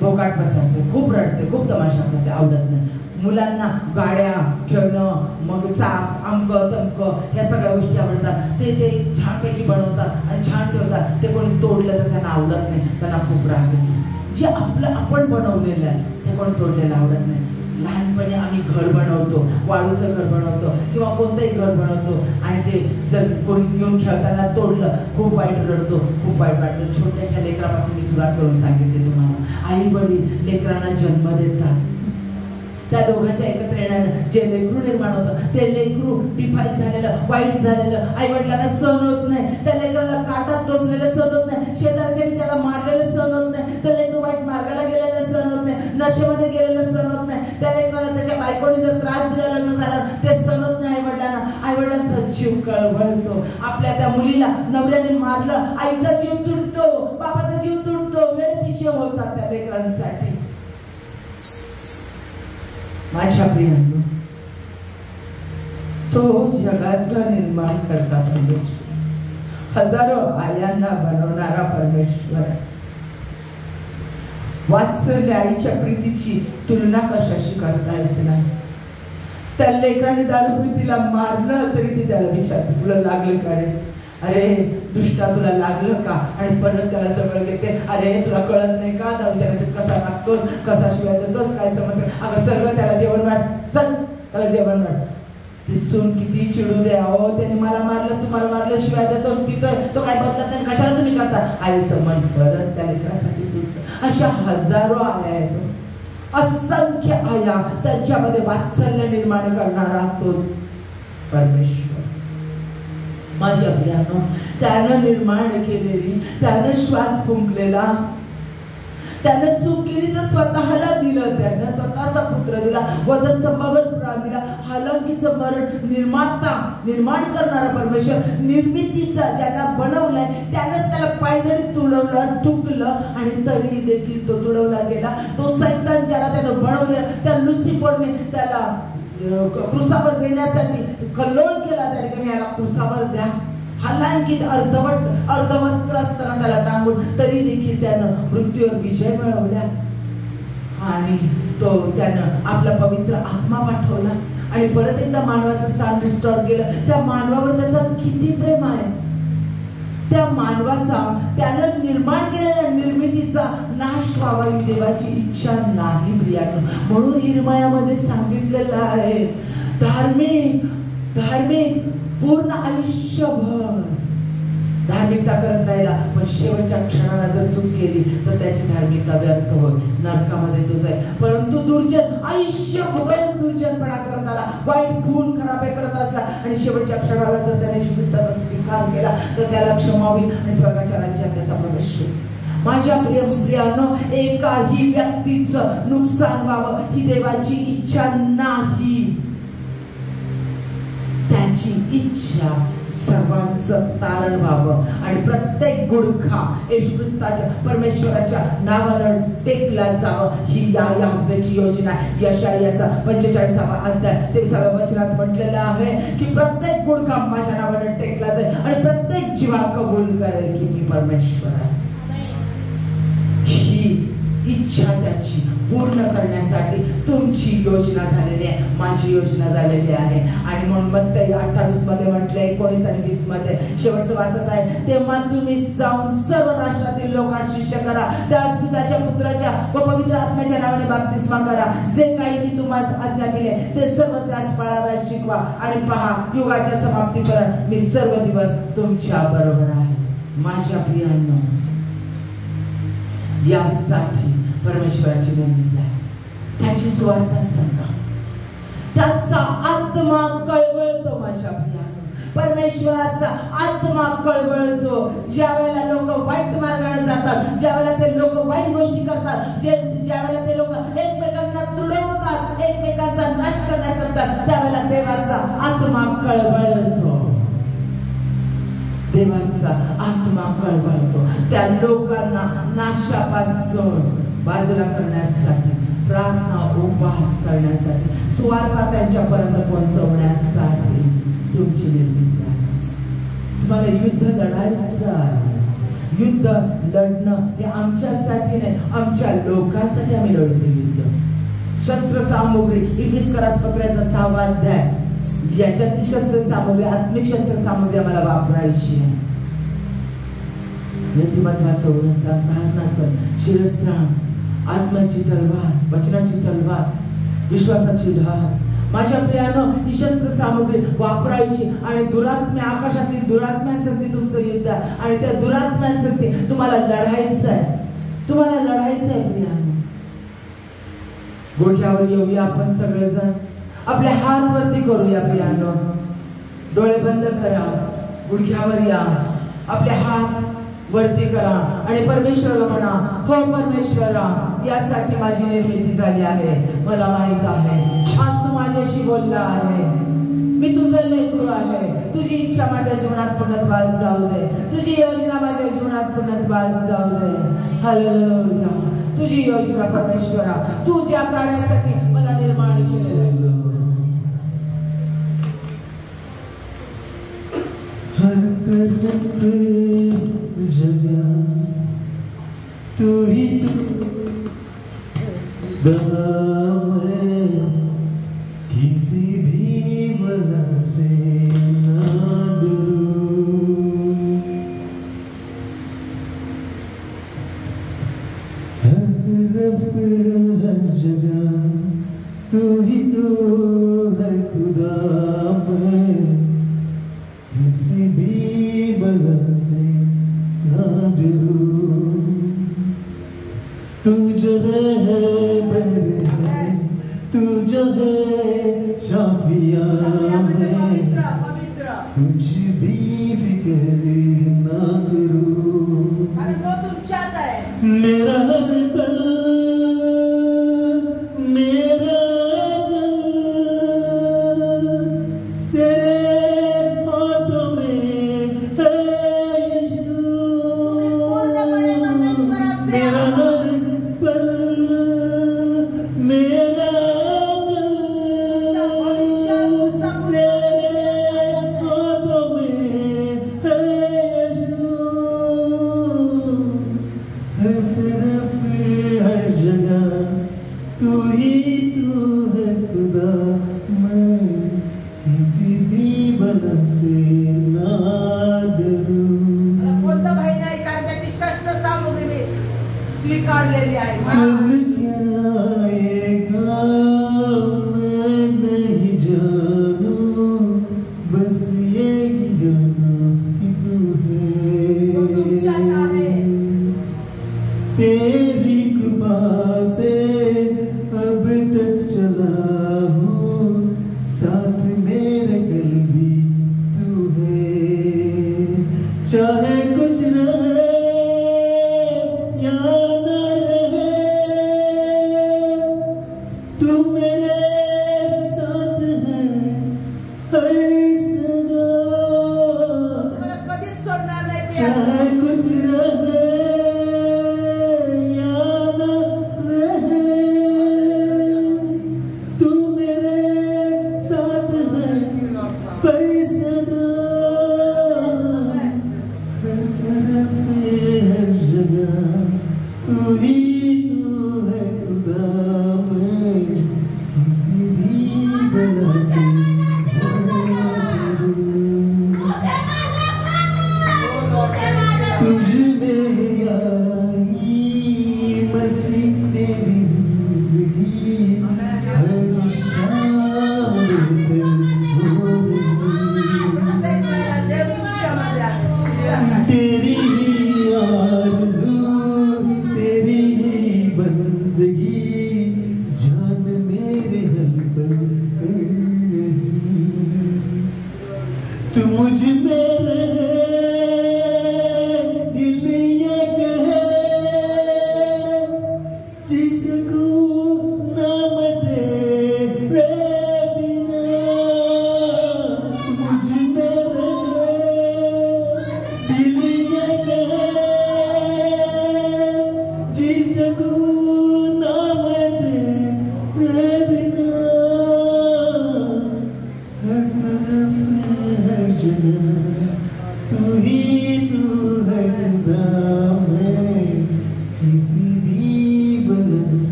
बोकाट पसरते, खूप रडते, खूप तमाशा करते, आवडत नाही. मुलांना गाड्या खेळणं, मग चाक, अमक तमक ह्या सगळ्या गोष्टी आवडतात. ते छानपैकी बनवतात आणि छान ठेवतात. ते कोणी तोडलं तर त्यांना आवडत नाही, त्यांना खूप राग येतो. जे आपण बनवलेलं आहे ते कोणी तोडलेलं आवडत नाही. लहानपणी आम्ही घर बनवतो, वाळूचं घर बनवतो किंवा कोणतंही घर बनवतो आणि ते जर कोणी येऊन खेळताना तोडलं, खूप वाईट रडतो, खूप वाईट वाटतं. छोट्याशा लेकरापासून मी सुरुवात करून सांगितले तुम्हाला. आई वडील लेकरांना जन्म देतात, त्या दोघांच्या एकत्र येण्यानं जे लेकरू निर्माण होतं ते लेकरू डिफाईट झालेलं, वाईट झालेलं आई वडिलांना सहन होत नाही. त्या लेकराला काटात टोचलेलं सहन होत नाही, शेजारच्यानी त्याला मारलेलं सहन होत नाही, तर लेकरू वाईट मार्गाला गेलेलं सहन होत नाही, नशेमध्ये गेलेलं सहन होत नाही. त्या लेकराला त्याच्या बायकोने जर त्रास दिला लग्न झालं ते सहन होत नाही आई वडिलांना. आई वडिलांचा जीव कळवळतो. आपल्या त्या मुलीला नवऱ्याने मारलं, आईचा जीव तुटतो, बाबाचा जीव तुटतो, वेळेपिशे होतात त्या लेकरांसाठी. माझ्या प्रियांनो, तो जगाचा निर्माण करता परमेश्वर, हजारो आयांना बनवणारा परमेश्वर. वात्सल्य आईच्या प्रीतीची तुलना कशाशी करता येत नाही. त्या लेकराने दारूप्रीतीला मारलं तरी ती त्याला विचारते, तुला लागलं का रे? अरे दुष्टा तुला लागलं का? आणि परत त्याला जवळ घेते, अरे तुला कळत नाही का? दारूच्या नशेत कसा लागतोस, कसा शिवाय देतोस, काय समजलं? अगं चल त्याला जेवण वाट, चल त्याला जेवण वाट. ती सून किती चिडू दे, अहो त्याने मला मारलं, तुम्हाला मारलं, शिवाय देतो, पितोय, तो काय बदलत नाही, कशाला तुम्ही करता? आईचं मन परत त्या लेकरासाठी तुटतं. अशा हजारो आया आहेत, असंख्य आया, त्यांच्यामध्ये वात्सल्य निर्माण करणारा तो परमेश्वर. माझ्या प्रियांनो, त्यानं निर्माण केलेली, त्यानं श्वास फुंकलेला, त्यानं चूक केली तर स्वतःला दिलं, त्यानं स्वतःचा पुत्र दिला, वधस्तंभावर प्राण दिला. हालांकीचं मरण निर्माण करणारा परमेश्वर, निर्मितीचा ज्याला बनवलाय त्यानंच त्याला पायदळीत तुडवलं, थुकलं आणि तरी देखील तो तुडवला गेला. तो सैतान ज्याला त्यानं बनवलं, त्या लुसिफरने त्याला क्रुसावर देण्यासाठी कल्लोळ केला. त्या ठिकाणी याला क्रुसावर द्या, हालांकीत अर्धवस्त्र असताना त्याला टांगून तरी देखील त्यानं मृत्यूवर विजय मिळवला. आणि तो त्यानं आपला पवित्र आत्मा पाठवला आणि परत एकदा मानवाचं स्थान रिस्टोर केलं. त्या मानवावर त्याचं किती प्रेम आहे. त्या मानवाचा, त्यानं निर्माण केलेल्या निर्मितीचा नाश व्हावा ही देवाची इच्छा नाही प्रियांनो. म्हणून इर्मायामध्ये सांगितलेलं आहे, धार्मिक पूर्ण आयुष्यभर धार्मिकता करत राहिला, पण शेवटच्या क्षणाला जर चूक केली तर त्याची धार्मिकता व्यर्थ होईल, नरकामध्ये तो जाईल. परंतु दुर्जन आयुष्यभर दुर्जनपणा करत आला, वाईट खून खराबे करत असला आणि शेवटच्या क्षणाला जर त्याने येशू ख्रिस्ताचा स्वीकार केला तर त्याला क्षमा होईल आणि स्वर्गाच्या राज्यात त्याचा प्रवेश होईल. माझ्या प्रियांनो, एकाही व्यक्तीचं नुकसान व्हावं ही देवाची इच्छा नाही. त्याची इच्छा सर्वांचं तारण व्हावं आणि प्रत्येक गुडखा येशू ख्रिस्ताच्या परमेश्वराच्या नावानं टेकला जावं ही याहवेची योजना. यशायाचा 45वा अध्याय 23व्या वचनात म्हटलेलं आहे की प्रत्येक गुडखा माझ्या नावानं टेकला जाईल आणि प्रत्येक जीवा कबूल करेल की मी परमेश्वर आहे. ही इच्छा त्याची पूर्ण करण्यासाठी तुमची योजना झालेली आहे, माझी योजना झालेली आहे. आणि म्हणून मत्ती 28 मध्ये म्हटलंय, 19 आणि 20 मध्ये शेवटचं वाचत आहे, तेव्हा तुम्ही जाऊन सर्व राष्ट्रातील लोकांस शिष्य करा, त्यास पित्याच्या पुत्राच्या व पवित्र आत्म्याच्या नावाने बप्तिस्मा करा, जे काही मी तुम्हाला आज्ञा केले ते सर्व त्यास पाळावयास शिकवा आणि पहा युगाच्या समाप्तीपर्यंत मी सर्व दिवस तुमच्या बरोबर आहे. माझ्या प्रियांनो, यासाठी परमेश्वराची निर्मिती आहे. त्याची सुवार्ता सांगा, त्याचा आत्मा कळवळतो. माझ्या प्रियांनो, परमेश्वराचा आत्मा कळवळतो. ज्या वेळेला लोक वाईट मार्गाने जातात, ज्या वेळेला ते लोक वाईट गोष्टी करतात, ज्या वेळेला ते लोक एकमेकांना तुडवतात, एकमेकांचा नाश करण्यास करतात, त्यावेळेला देवाचा आत्मा कळवळतो. देवाचा आत्मा कळवळतो. त्या लोकांना नाशापासून बाजूला करण्यासाठी, प्रार्थना उपवास करण्यासाठी, सुवार्ता त्यांच्यापर्यंत पोहोचवण्यासाठी तुमची निर्मिती आहे. तुम्हाला युद्ध लढायचं आहे. युद्ध लढणं हे आमच्यासाठी नाही, आमच्या लोकांसाठी आम्ही लढतो युद्ध. शस्त्र सामुग्री, इफिस्करास पत्राचा 6वा अध्याय, याच्यातली शस्त्र सामुग्री, आत्मिक शस्त्र सामुग्री आम्हाला वापरायची आहे. नीतिमत्वाचं उरस्थान, धारणाचं शिरस्त्राण, आत्म्याची तलवार, वचनाची तलवार, विश्वासाची ढाल. माझ्या प्रियानो, ही शस्त्र सामुग्री वापरायची आणि दुरात्म्या, आकाशातली दुरात्म्यांसाठी तुमचं युद्ध आहे आणि त्या दुरात्म्यांसाठी तुम्हाला लढायचं आहे. तुम्हाला लढायचं आहे प्रियानो. गुडघ्यावर येऊया आपण सगळेजण, आपले हात वरती करूया प्रियानो, डोळे बंद करा, गुडघ्यावर या, आपले हात वरती करा आणि परमेश्वराला म्हणा, हो परमेश्वरा, यासाठी माझी निर्मिती झाली आहे. मला माहित आहे आज तू माझ्याशी बोलला आहे, मी तुझं लेकरू आहे. तुझी इच्छा माझ्या जीवनात पूर्णत्वास जाऊ दे, तुझी योजना माझ्या जीवनात पूर्णत्वास जाऊ दे. हालेलुया. तुझी योजना परमेश्वरा, तू ज्या कार्यासाठी मला निर्माण केलं, जगह तू ही दाम है, किसी भी बला से ना डरूं. हर तरफ हर जगह तू ही तो है, खुदा मैं किसी भी बला से ना डरूं. तू जो है मेरे है, तू जो है शाफिया में, कुछ भी फिक्र ना करूं. मेरा हर पल, मेरा कल तेरे हाथों में है यीशु. मेरा हर पल, मेरा कल तेरे हाथों में है यीशु. हर तरफ हर जगह तू ही तू है खुदा, मैं किसी भी बला से ना डरूं. कोणतं भय नाही, कारण त्याची शस्त्र सामुग्री मी स्वीकारलेली आहे. क्या आएगा मैं नहीं जानूं, बस ये ही जानूं कि तू है. तेरी कृपा से अब तक चला हूँ, साथ मेरे कल भी तू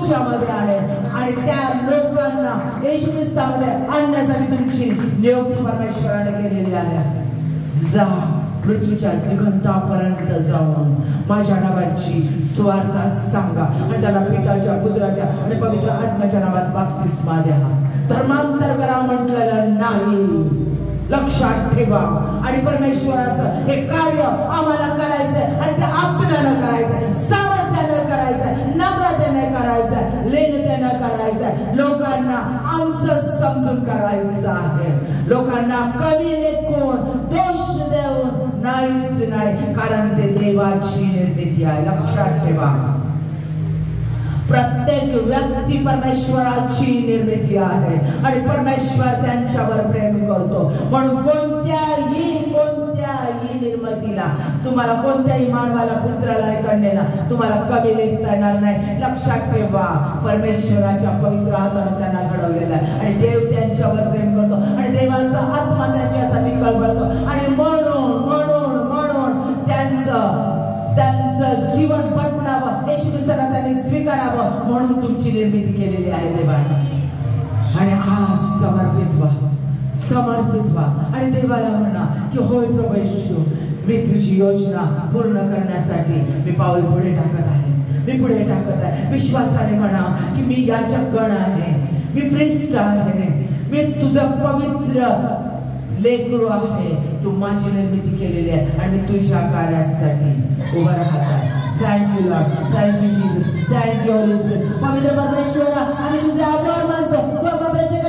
तुमच्यामध्ये आहे आणि त्या लोकांना येशू ख्रिस्तामध्ये आणण्यासाठी तुमची नियुक्ती परमेश्वराने केलेली आहे. जा पृथ्वीच्या दिगंतापर्यंत जाऊन माझ्या नावाची सुवार्ता सांगा आणि त्याला पिताच्या पुत्राच्या आणि पवित्र आत्म्याच्या नावात बाप्तिस्मा द्या. धर्मांतर करा म्हटलेलं नाही. लक्षात ठेवा. आणि परमेश्वराचं हे कार्य आम्हाला करायचंय आणि ते आपल्याला करायचंय, सामर्थ्यानं करायचंय, नम्रतेने करायचंय, लेनतेनं करायचंय. लोकांना आमचं समजून करायचं आहे. लोकांना कमी लेखून दोष देऊन नाहीच नाही, कारण ते देवाची निर्मिती आहे. लक्षात ठेवा. प्रत्येक व्यक्ती परमेश्वराची निर्मिती आहे आणि परमेश्वर त्यांच्यावर प्रेम करतो. म्हणून कोणत्याही निर्मितीला तुम्हाला, कोणत्याही मानवाला, पुत्राला, कन्येला तुम्हाला कमी लेखता येणार नाही. लक्षात ठेवा. परमेश्वराच्या पवित्र हाताने त्यांना घडवलेला आहे आणि देव त्यांच्यावर प्रेम करतो आणि देवाचा आत्मा त्यांच्यासाठी कळवळतो आणि म्हणून त्यांचं जीवन बदलावं, येशू ख्रिस्ताला त्यांनी स्वीकारावं म्हणून तुमची निर्मिती केलेली आहे देवाने. आणि आज समर्पित व्हा आणि देवाला म्हणा की होय प्रभू येशू, मी तुझी योजना पूर्ण करण्यासाठी मी पाऊल पुढे टाकत आहे. विश्वासाने म्हणा की मी याचक आहे, मी प्रिस्ट आहे, मी तुझं पवित्र लेकरू आहे. तू माझी निर्मिती केलेली आहे आणि मी तुझ्या कार्यासाठी उभं राहत आहे. Thank you Lord, thank you Jesus, thank you Holy spirit. पवित्र परमेश्वरा, आम्ही तुझे आभार मानतो. तू आम्हा प्रत्येक